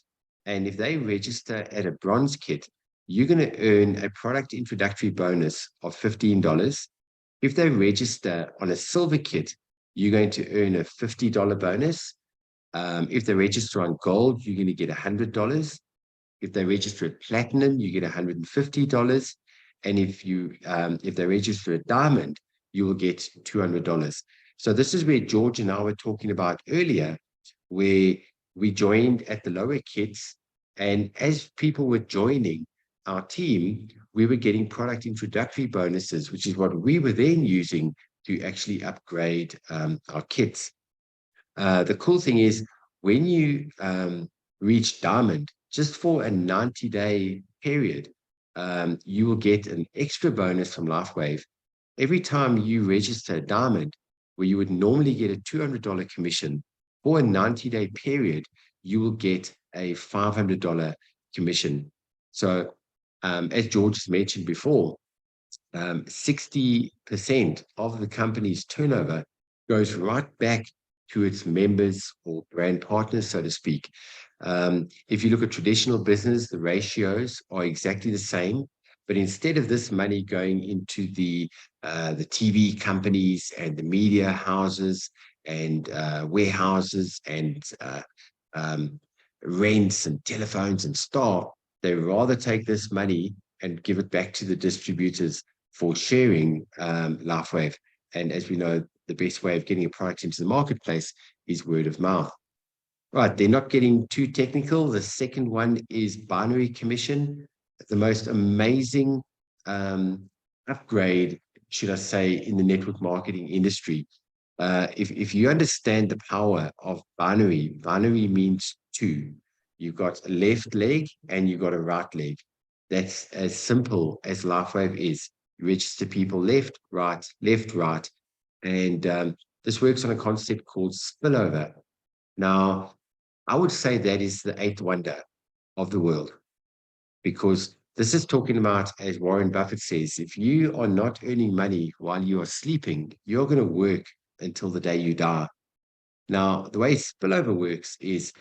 and if they register at a bronze kit, you're going to earn a product introductory bonus of $15. If they register on a silver kit, you're going to earn a $50 bonus. If they register on gold, you're going to get $100. If they register at platinum, you get $150. And if they register at diamond, you will get $200. So this is where George and I were talking about earlier, where we joined at the lower kits, and as people were joining our team, we were getting product introductory bonuses, which is what we were then using to actually upgrade our kits. The cool thing is when you reach diamond, just for a 90-day period, you will get an extra bonus from LifeWave. Every time you register diamond, where you would normally get a $200 commission, for a 90-day period, you will get a $500 commission. So as George has mentioned before, 60% of the company's turnover goes right back to its members or brand partners, so to speak. If you look at traditional business, the ratios are exactly the same, but instead of this money going into the TV companies and the media houses and warehouses and rents and telephones and staff, they rather take this money and give it back to the distributors for sharing LifeWave. And as we know, the best way of getting a product into the marketplace is word of mouth. Right, they're not getting too technical. The second one is binary commission. The most amazing upgrade, should I say, in the network marketing industry. If you understand the power of binary means 2. You've got a left leg and you've got a right leg. That's as simple as LifeWave is. You register people left, right, and this works on a concept called spillover. Now, I would say that is the 8th wonder of the world, because this is talking about, as Warren Buffett says, if you are not earning money while you are sleeping, you're going to work until the day you die. Now, the way spillover works is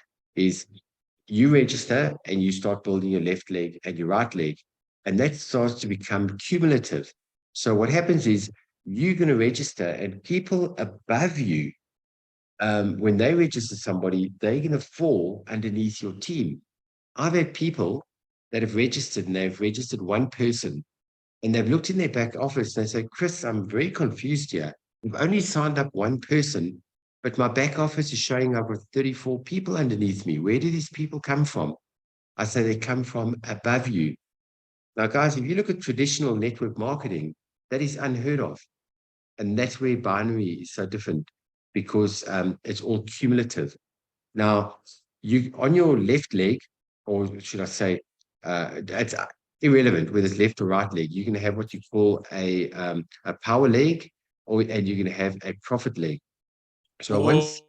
you register and you start building your left leg and your right leg, and that starts to become cumulative. So what happens is you're going to register, and people above you, when they register somebody, they're going to fall underneath your team. I've had people that have registered and they've registered one person and they've looked in their back office and they say, Chris, I'm very confused here. We've only signed up one person, but my back office is showing up with 34 people underneath me. Where do these people come from? I say they come from above you. Now, guys, if you look at traditional network marketing, that is unheard of. And that's where binary is so different, because it's all cumulative. Now, you on your left leg, or should I say, it's irrelevant whether it's left or right leg, you're going to have what you call a power leg, and you're going to have a profit leg. So once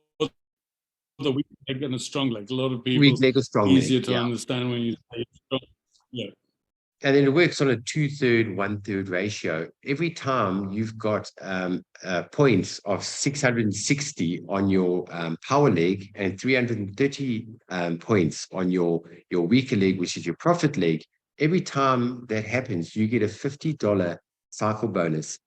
the weak leg and a strong leg, a lot of people, weak leg or strong easier leg, to yeah. understand when you say strong. Yeah. And then it works on a 2/3, 1/3 ratio. Every time you've got points of 660 on your power leg and 330 points on your weaker leg, which is your profit leg, every time that happens, you get a $50 cycle bonus.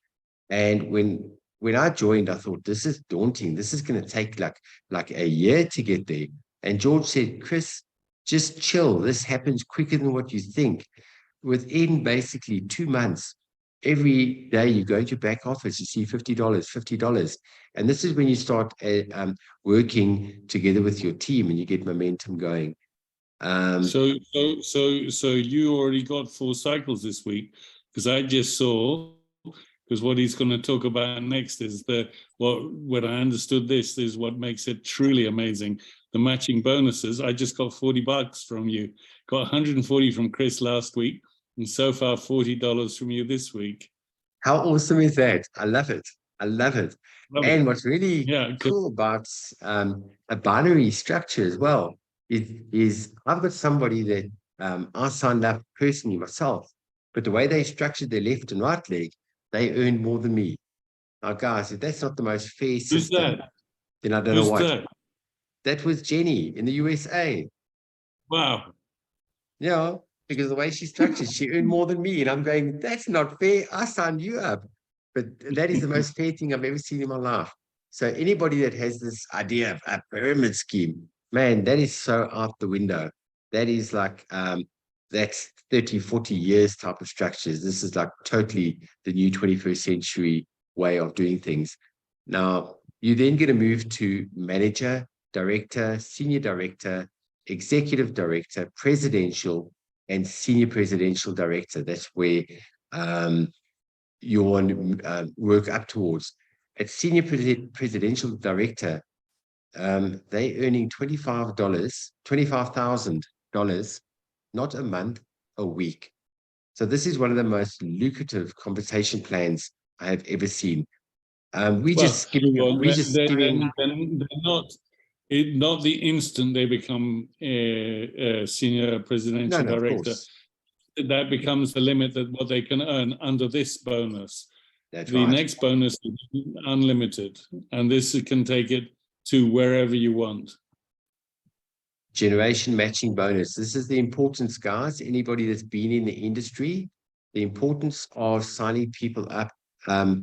And when I joined, I thought, this is daunting. This is going to take like a year to get there. And George said, Chris, just chill. This happens quicker than what you think. Within basically 2 months, every day you go into your back office, you see $50. And this is when you start working together with your team and you get momentum going. So you already got 4 cycles this week, because I just saw, because what he's going to talk about next is what I understood this is what makes it truly amazing. The matching bonuses. I just got $40 from you, got 140 from Chris last week, and so far $40 from you this week. How awesome is that? I love it. I love it. And what's really cool about a binary structure as well is I've got somebody that I signed up personally myself, but the way they structured their left and right leg, they earn more than me. Now, guys, if that's not the most fair system, then I don't know what. That was Jenny in the USA. Wow. Yeah, because the way she structured, she earned more than me. And I'm going, that's not fair. I signed you up. But that is the most fair thing I've ever seen in my life. So anybody that has this idea of a pyramid scheme, man, that is so out the window. That is like, that's 30, 40 years type of structures. This is like totally the new 21st century way of doing things. Now, you then get to move to manager, director, senior director, executive director, presidential, and senior presidential director. That's where you want to work up towards. At senior presidential director, they're earning $25,000, not a month, a week. So this is one of the most lucrative compensation plans I have ever seen. They're not the instant they become a senior presidential director. That becomes the limit that what they can earn under this bonus. The next bonus is unlimited, and this can take it to wherever you want. Generation matching bonus. This is the importance, guys. Anybody that's been in the industry, the importance of signing people up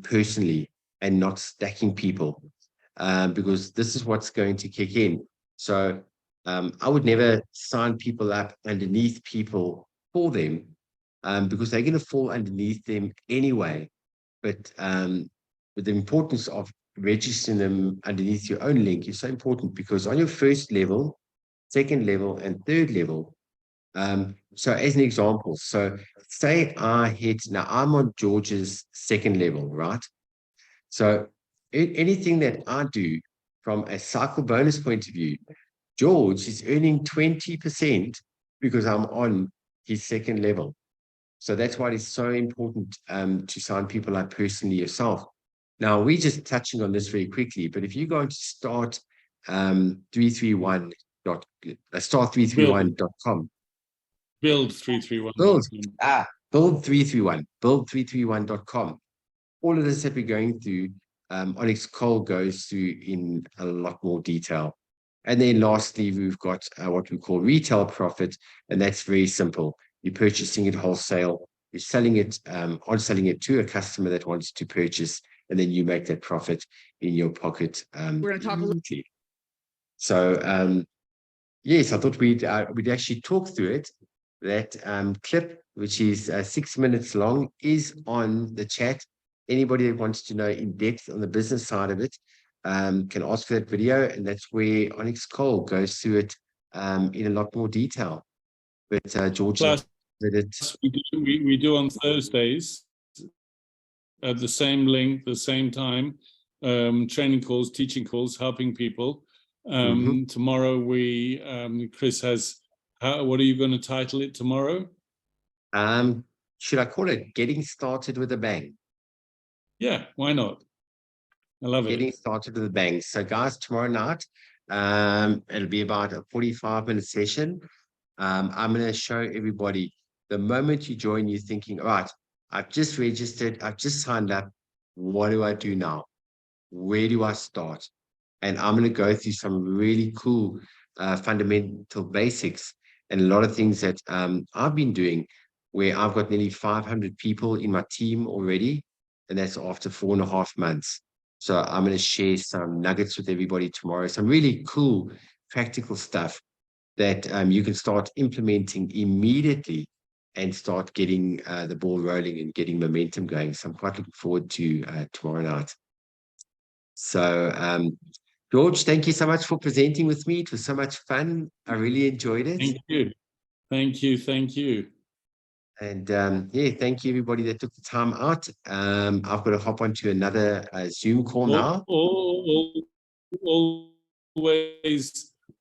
personally and not stacking people, because this is what's going to kick in. So I would never sign people up underneath people for them, because they're going to fall underneath them anyway. But the importance of registering them underneath your own link is so important, because on your first level, second level, and third level, so as an example, so say now I'm on George's second level, right? So anything that I do from a cycle bonus point of view, George is earning 20% because I'm on his second level. So that's why it's so important to sign people up personally yourself. Now, we're just touching on this very quickly, but if you're going to start 331, start331.com. Build 331. Build331.com. All of this that we're going through, Onyx Cole goes through in a lot more detail. And then lastly, we've got what we call retail profit, and that's very simple. You're purchasing it wholesale, you're selling it, on-selling it to a customer that wants to purchase, and then you make that profit in your pocket. We're going to talk a little. So, yes, I thought we'd actually talk through it. That clip, which is 6 minutes long, is on the chat. Anybody that wants to know in depth on the business side of it can ask for that video, and that's where Onyx Cole goes through it in a lot more detail. But George, Plus, we do on Thursdays at the same link, the same time, training calls, teaching calls, helping people. Tomorrow Chris has, what are you going to title it tomorrow? Should I call it Getting Started with a Bang? Yeah, why not? I love it. Getting Started with a Bang. So guys, tomorrow night, it'll be about a 45-minute session. I'm going to show everybody, the moment you join, you're thinking, all right, I've just registered, I've just signed up. What do I do now? Where do I start? And I'm going to go through some really cool fundamental basics and a lot of things that I've been doing, where I've got nearly 500 people in my team already, and that's after 4.5 months. So I'm going to share some nuggets with everybody tomorrow, some really cool practical stuff that you can start implementing immediately and start getting the ball rolling and getting momentum going. So I'm quite looking forward to tomorrow night. So George, thank you so much for presenting with me. It was so much fun. I really enjoyed it. Thank you. Thank you. Thank you. And yeah, thank you everybody that took the time out. I've got to hop onto another Zoom call now.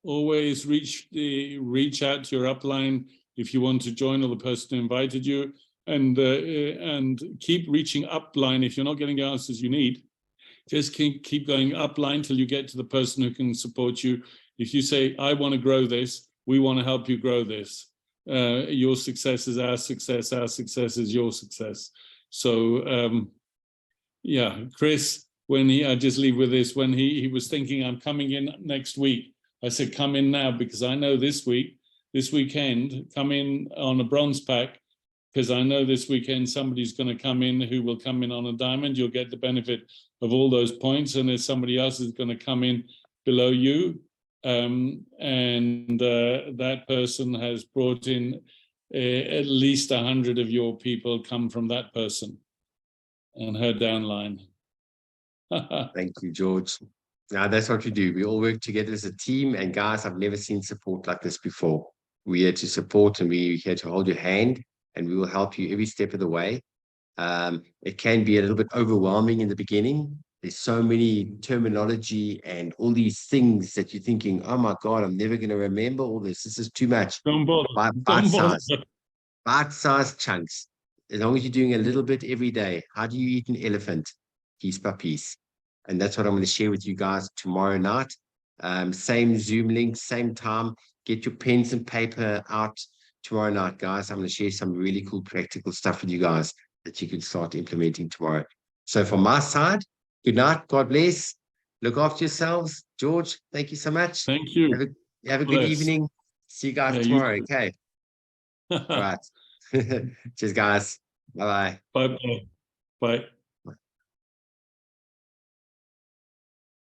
Always reach out to your upline if you want to join, or the person who invited you, and keep reaching upline. If you're not getting the answers you need, just keep going upline till you get to the person who can support you. If you say, I want to grow this, we want to help you grow this. Your success is our success is your success. So yeah, Chris, when I just leave with this, when he was thinking, I'm coming in next week, I said, come in now, because I know this weekend, come in on a bronze pack, because I know this weekend somebody's going to come in who will come in on a diamond. You'll get the benefit of all those points, and there's somebody else who's going to come in below you. That person has brought in at least 100 of your people come from that person and her downline. Thank you, George. Now that's what we do. We all work together as a team, and guys, I've never seen support like this before. We're here to support, and we're here to hold your hand, and we will help you every step of the way. It can be a little bit overwhelming in the beginning. There's so many terminology and all these things that you're thinking, oh my God, I'm never going to remember all this. This is too much. Bite-sized chunks. As long as you're doing a little bit every day. How do you eat an elephant? Piece by piece. And that's what I'm going to share with you guys tomorrow night. Same Zoom link, same time. Get your pens and paper out tomorrow night, guys. I'm going to share some really cool practical stuff with you guys that you can start implementing tomorrow. So from my side, good night. God bless. Look after yourselves. George, thank you so much. Thank you. Have a good evening. See you guys tomorrow. Okay. All right. Cheers, guys. Bye-bye. Bye-bye. Bye.